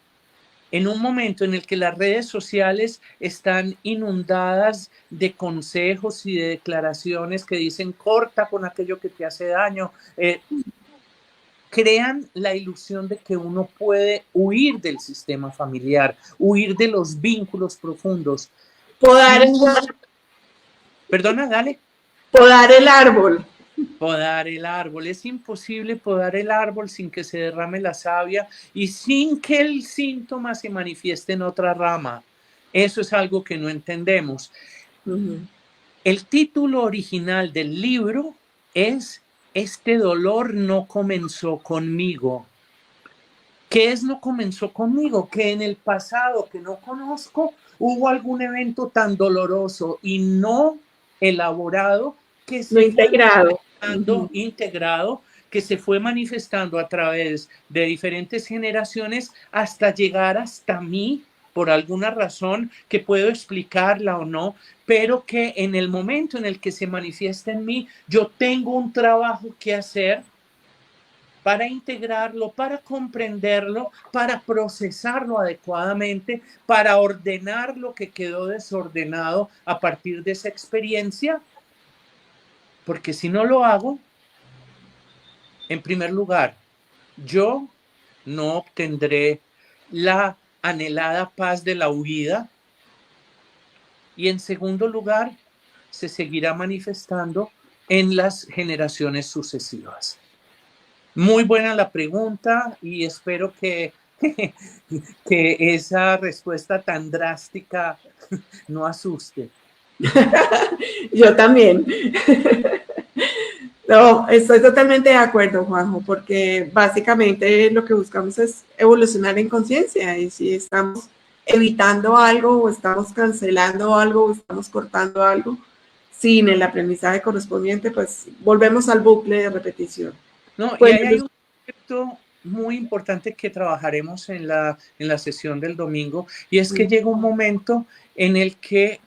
en un momento en el que las redes sociales están inundadas de consejos y de declaraciones que dicen corta con aquello que te hace daño, crean la ilusión de que uno puede huir del sistema familiar, huir de los vínculos profundos. Perdona, dale. Podar el árbol. Podar el árbol. Es imposible podar el árbol sin que se derrame la savia y sin que el síntoma se manifieste en otra rama. Eso es algo que no entendemos. El título original del libro es Este dolor no comenzó conmigo. ¿Qué es no comenzó conmigo? Que en el pasado que no conozco hubo algún evento tan doloroso y no elaborado que No se fue integrado. integrado, que se fue manifestando a través de diferentes generaciones hasta llegar hasta mí por alguna razón que puedo explicarla o no, pero que en el momento en el que se manifiesta en mí, yo tengo un trabajo que hacer para integrarlo, para comprenderlo, para procesarlo adecuadamente, para ordenar lo que quedó desordenado a partir de esa experiencia, porque si no lo hago, en primer lugar, yo no obtendré la anhelada paz de la huida y en segundo lugar, se seguirá manifestando en las generaciones sucesivas. Muy buena la pregunta y espero que esa respuesta tan drástica no asuste. Yo también. No, estoy totalmente de acuerdo, Juanjo, porque básicamente lo que buscamos es evolucionar en conciencia y si estamos evitando algo o estamos cancelando algo o estamos cortando algo sin el aprendizaje correspondiente, pues volvemos al bucle de repetición. No, y Pues, ahí hay un concepto muy importante que trabajaremos en la sesión del domingo, y es que llega un momento en el que,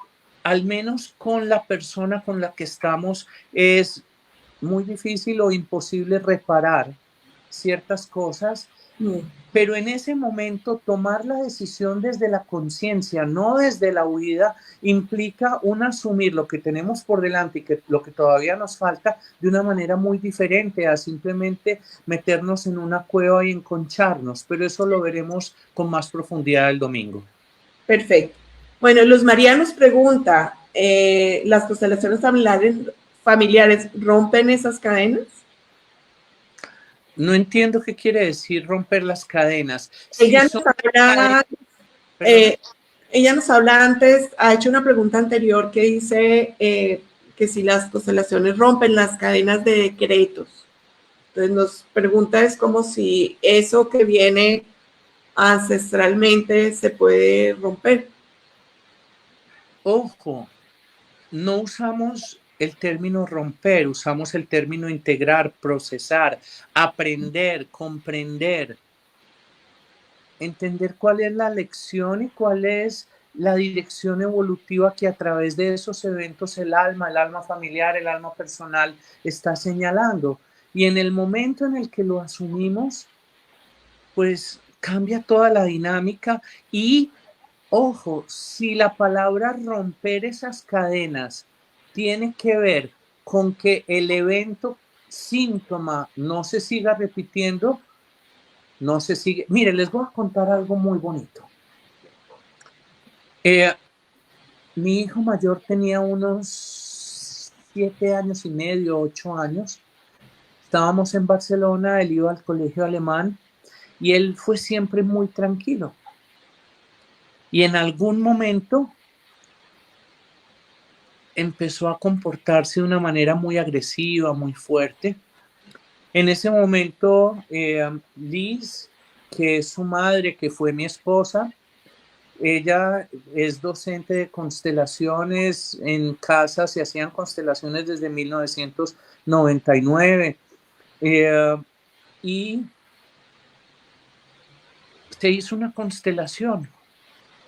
al menos con la persona con la que estamos, es muy difícil o imposible reparar ciertas cosas, pero en ese momento tomar la decisión desde la conciencia, no desde la huida, implica un asumir lo que tenemos por delante y que lo que todavía nos falta de una manera muy diferente a simplemente meternos en una cueva y enconcharnos, pero eso lo veremos con más profundidad el domingo. Perfecto. Bueno, Luz María nos pregunta, ¿las constelaciones familiares rompen esas cadenas? No entiendo qué quiere decir romper las cadenas. Ella, Si nos habla, ella nos habla antes, ha hecho una pregunta anterior que dice que si las constelaciones rompen las cadenas de decretos. Entonces nos pregunta es como si eso que viene ancestralmente se puede romper. Ojo, no usamos el término romper, usamos el término integrar, procesar, aprender, comprender, entender cuál es la lección y cuál es la dirección evolutiva que a través de esos eventos el alma familiar, el alma personal está señalando. Y en el momento en el que lo asumimos, pues cambia toda la dinámica y, ojo, si la palabra romper esas cadenas tiene que ver con que el evento síntoma no se siga repitiendo, no se sigue. Mire, les voy a contar algo muy bonito. Mi hijo mayor tenía unos 7 años y medio, 8 años. Estábamos en Barcelona, él iba al colegio alemán y él fue siempre muy tranquilo. Y en algún momento empezó a comportarse de una manera muy agresiva, muy fuerte. En ese momento, Liz, que es su madre, que fue mi esposa, ella es docente de constelaciones. En casa se hacían constelaciones desde 1999 y se hizo una constelación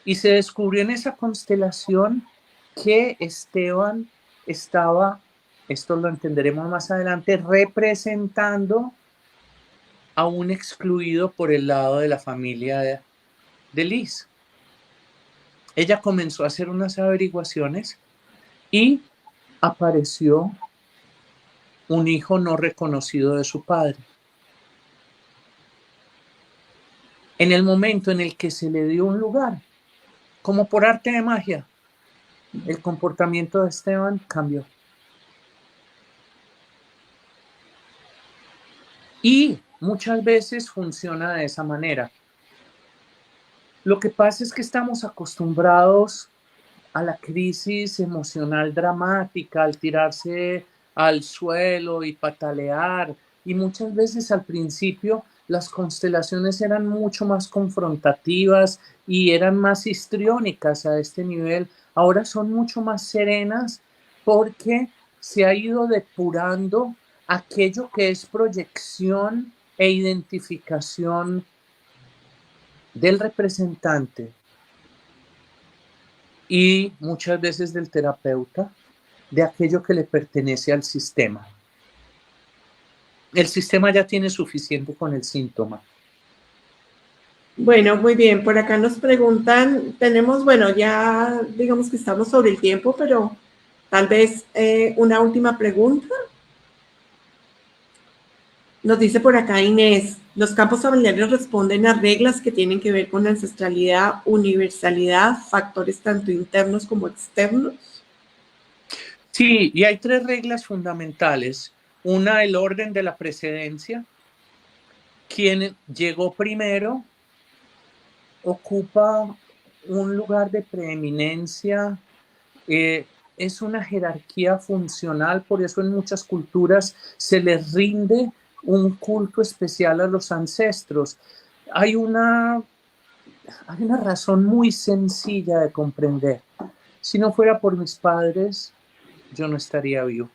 y se descubrió en esa constelación que Esteban estaba, esto lo entenderemos más adelante, representando a un excluido por el lado de la familia de Liz. Ella comenzó a hacer unas averiguaciones y apareció un hijo no reconocido de su padre. En el momento en el que se le dio un lugar, como por arte de magia, el comportamiento de Esteban cambió. Y muchas veces funciona de esa manera. Lo que pasa es que estamos acostumbrados a la crisis emocional dramática, al tirarse al suelo y patalear. Y muchas veces al principio las constelaciones eran mucho más confrontativas y eran más histriónicas a este nivel. Ahora son mucho más serenas porque se ha ido depurando aquello que es proyección e identificación del representante y muchas veces del terapeuta de aquello que le pertenece al sistema. El sistema ya tiene suficiente con el síntoma. Bueno, muy bien. Por acá nos preguntan, tenemos, bueno, ya digamos que estamos sobre el tiempo, pero tal vez una última pregunta. Nos dice por acá Inés, los campos familiares responden a reglas que tienen que ver con ancestralidad, universalidad, factores tanto internos como externos. Sí, y hay 3 reglas fundamentales. Una, el orden de la precedencia. Quien llegó primero ocupa un lugar de preeminencia. Es una jerarquía funcional, por eso en muchas culturas se les rinde un culto especial a los ancestros. Hay una razón muy sencilla de comprender. Si no fuera por mis padres, yo no estaría vivo.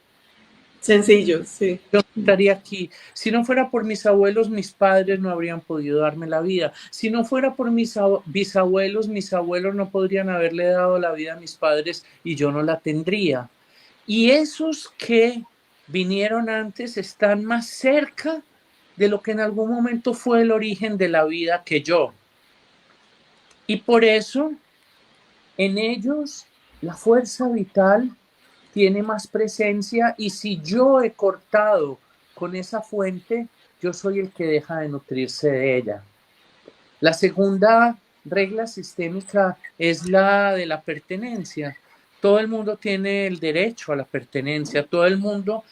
Sencillo, sí. Yo no estaría aquí. Si no fuera por mis abuelos, mis padres no habrían podido darme la vida. Si no fuera por mis bisabuelos, mis abuelos no podrían haberle dado la vida a mis padres y yo no la tendría. Y esos que vinieron antes están más cerca de lo que en algún momento fue el origen de la vida que yo. Y por eso, en ellos, la fuerza vital tiene más presencia y si yo he cortado con esa fuente, yo soy el que deja de nutrirse de ella. La segunda regla sistémica es la de la pertenencia. Todo el mundo tiene el derecho a la pertenencia, todo el mundo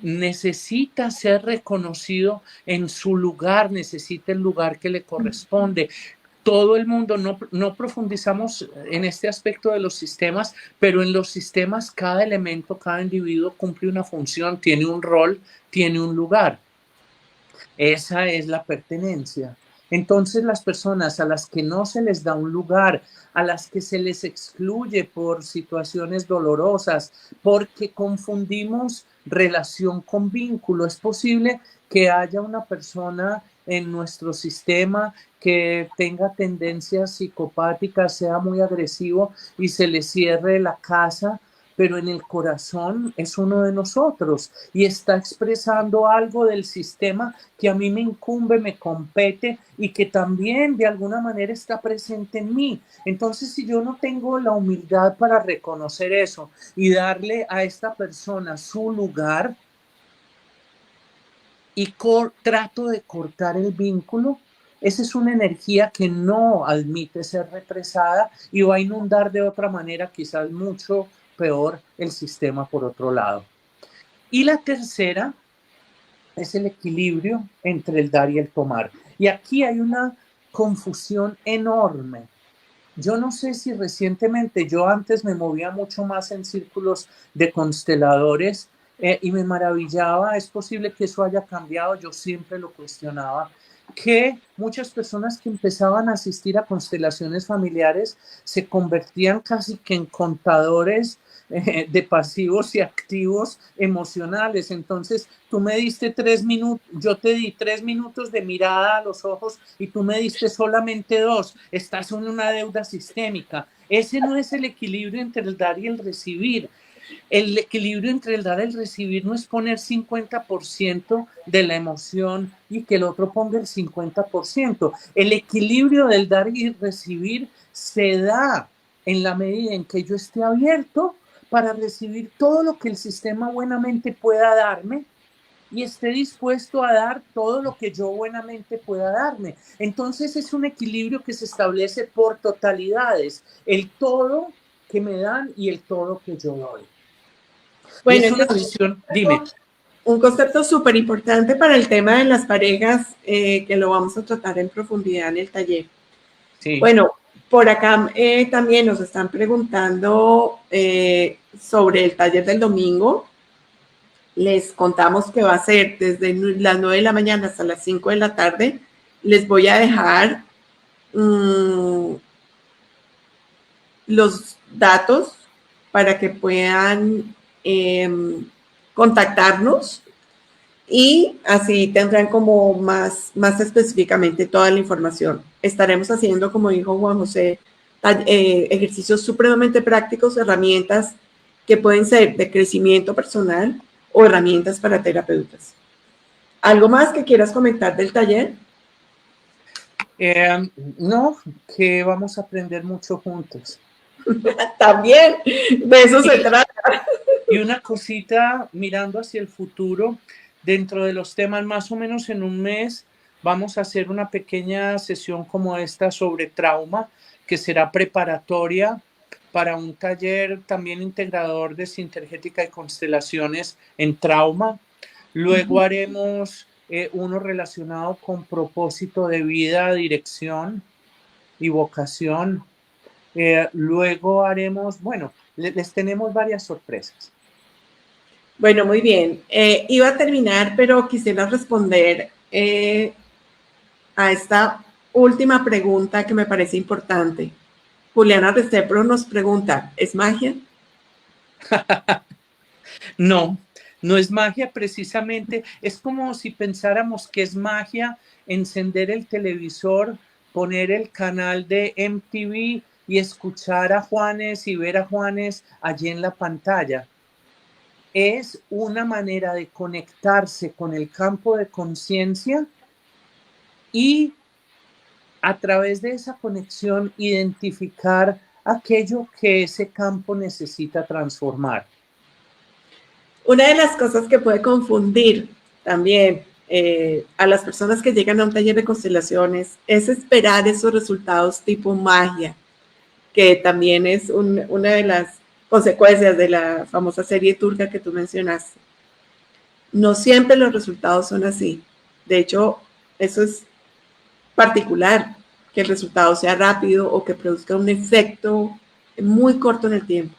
necesita ser reconocido en su lugar, necesita el lugar que le corresponde. Todo el mundo, no profundizamos en este aspecto de los sistemas, pero en los sistemas cada elemento, cada individuo cumple una función, tiene un rol, tiene un lugar. Esa es la pertenencia. Entonces las personas a las que no se les da un lugar, a las que se les excluye por situaciones dolorosas, porque confundimos relación con vínculo, es posible que haya una persona en nuestro sistema que tenga tendencias psicopáticas, sea muy agresivo y se le cierre la casa, pero en el corazón es uno de nosotros y está expresando algo del sistema que a mí me incumbe, me compete y que también de alguna manera está presente en mí. Entonces, si yo no tengo la humildad para reconocer eso y darle a esta persona su lugar y trato de cortar el vínculo, esa es una energía que no admite ser represada y va a inundar de otra manera, quizás mucho peor, el sistema por otro lado. Y la tercera es el equilibrio entre el dar y el tomar. Y aquí hay una confusión enorme. Yo no sé si recientemente, yo antes me movía mucho más en círculos de consteladores y me maravillaba, es posible que eso haya cambiado, yo siempre lo cuestionaba, que muchas personas que empezaban a asistir a constelaciones familiares se convertían casi que en contadores de pasivos y activos emocionales. Entonces, tú me diste 3 minutos, yo te di 3 minutos de mirada a los ojos y tú me diste solamente 2. Estás en una deuda sistémica. Ese no es el equilibrio entre el dar y el recibir. El equilibrio entre el dar y el recibir no es poner 50% de la emoción y que el otro ponga el 50%. El equilibrio del dar y recibir se da en la medida en que yo esté abierto para recibir todo lo que el sistema buenamente pueda darme y esté dispuesto a dar todo lo que yo buenamente pueda darme. Entonces es un equilibrio que se establece por totalidades, el todo que me dan y el todo que yo doy. Bueno, y es una visión, dime. Un concepto súper importante para el tema de las parejas, que lo vamos a tratar en profundidad en el taller. Sí. Bueno, por acá también nos están preguntando sobre el taller del domingo. Les contamos que va a ser desde las 9 de la mañana hasta las 5 de la tarde. Les voy a dejar los datos para que puedan contactarnos y así tendrán como más específicamente toda la información. Estaremos haciendo, como dijo Juan José, ejercicios supremamente prácticos, herramientas que pueden ser de crecimiento personal o herramientas para terapeutas. ¿Algo más que quieras comentar del taller? No, que vamos a aprender mucho juntos. También, de eso se trata. Y una cosita, mirando hacia el futuro, dentro de los temas, más o menos en un mes, vamos a hacer una pequeña sesión como esta sobre trauma, que será preparatoria para un taller también integrador de sintergética y constelaciones en trauma. Luego haremos uno relacionado con propósito de vida, dirección y vocación. Luego haremos, bueno, les tenemos varias sorpresas. Bueno, muy bien. Iba a terminar, pero quisiera responder a esta última pregunta que me parece importante. Juliana Restepro nos pregunta, ¿es magia? No, no es magia precisamente. Es como si pensáramos que es magia encender el televisor, poner el canal de MTV y escuchar a Juanes y ver a Juanes allí en la pantalla. Es una manera de conectarse con el campo de conciencia y a través de esa conexión identificar aquello que ese campo necesita transformar. Una de las cosas que puede confundir también a las personas que llegan a un taller de constelaciones es esperar esos resultados tipo magia, que también es una de las consecuencias de la famosa serie turca que tú mencionaste. No siempre los resultados son así. De hecho, eso es particular, que el resultado sea rápido o que produzca un efecto muy corto en el tiempo.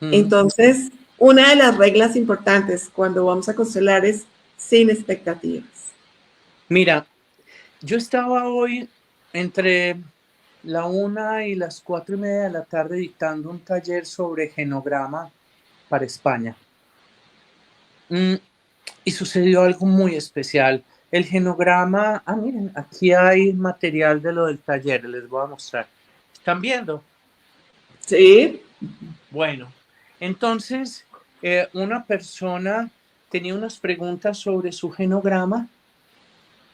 Entonces, una de las reglas importantes cuando vamos a constelar es sin expectativas. Mira, yo estaba hoy entre la 1 y las 4:30 de la tarde dictando un taller sobre genograma para España. Y sucedió algo muy especial. El genograma, miren, aquí hay material de lo del taller, les voy a mostrar. ¿Están viendo? Sí. Bueno, Entonces, una persona tenía unas preguntas sobre su genograma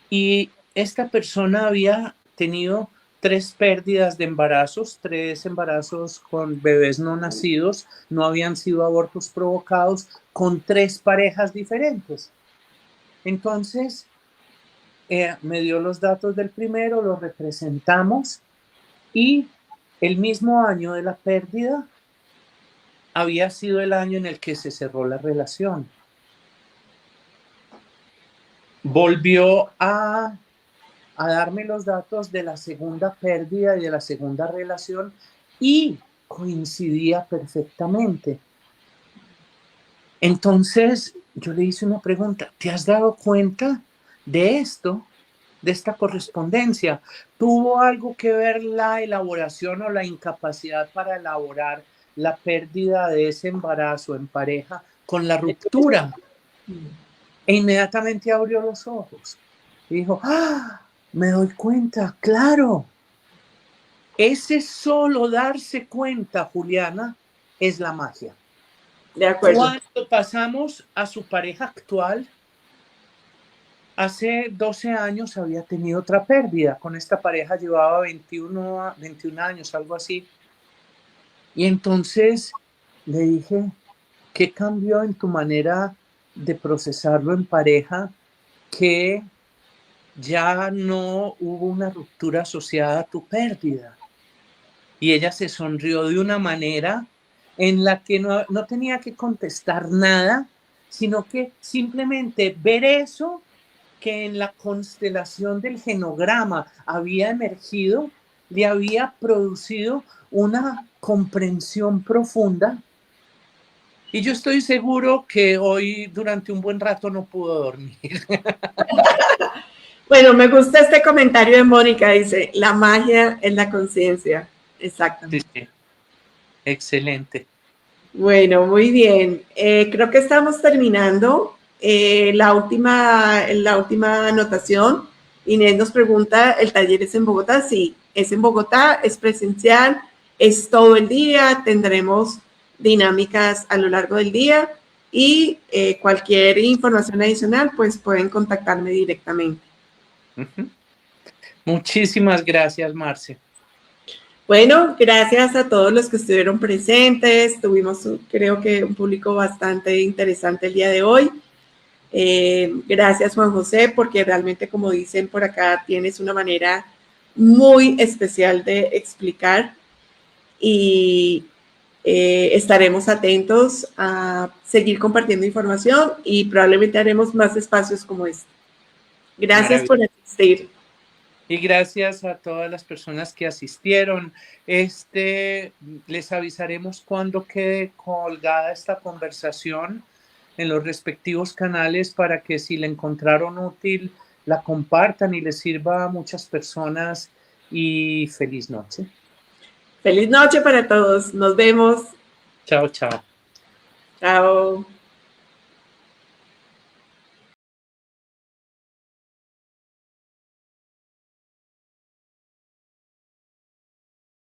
y esta persona había tenido 3 pérdidas de embarazos, 3 embarazos con bebés no nacidos, no habían sido abortos provocados, con 3 parejas diferentes. Entonces, me dio los datos del primero, los representamos y el mismo año de la pérdida había sido el año en el que se cerró la relación. Volvió a darme los datos de la segunda pérdida y de la segunda relación y coincidía perfectamente. Entonces yo le hice una pregunta, ¿te has dado cuenta de esto, de esta correspondencia? ¿Tuvo algo que ver la elaboración o la incapacidad para elaborar la pérdida de ese embarazo en pareja con la ruptura? E inmediatamente abrió los ojos y dijo, ¡ah! Me doy cuenta, claro. Ese solo darse cuenta, Juliana, es la magia. De acuerdo. Cuando pasamos a su pareja actual, hace 12 años había tenido otra pérdida. Con esta pareja llevaba 21 años, algo así. Y entonces le dije, ¿qué cambió en tu manera de procesarlo en pareja? Que ya no hubo una ruptura asociada a tu pérdida. Y ella se sonrió de una manera en la que no tenía que contestar nada, sino que simplemente ver eso que en la constelación del genograma había emergido, le había producido una comprensión profunda. Y yo estoy seguro que hoy durante un buen rato no pudo dormir. Bueno, me gusta este comentario de Mónica, dice, la magia es la conciencia. Exactamente. Sí, sí. Excelente. Bueno, muy bien. Creo que estamos terminando. La última anotación. Inés nos pregunta, ¿el taller es en Bogotá? Sí, es en Bogotá, es presencial, es todo el día, tendremos dinámicas a lo largo del día y cualquier información adicional, pues pueden contactarme directamente. Muchísimas gracias, Marce. Bueno, gracias a todos los que estuvieron presentes. Tuvimos, creo que, un público bastante interesante el día de hoy. Gracias, Juan José, porque realmente, como dicen por acá, tienes una manera muy especial de explicar y estaremos atentos a seguir compartiendo información y probablemente haremos más espacios como este. Gracias por asistir. Y gracias a todas las personas que asistieron. Les avisaremos cuando quede colgada esta conversación en los respectivos canales para que si la encontraron útil, la compartan y les sirva a muchas personas. Y feliz noche. Feliz noche para todos. Nos vemos. Chao, chao. Chao.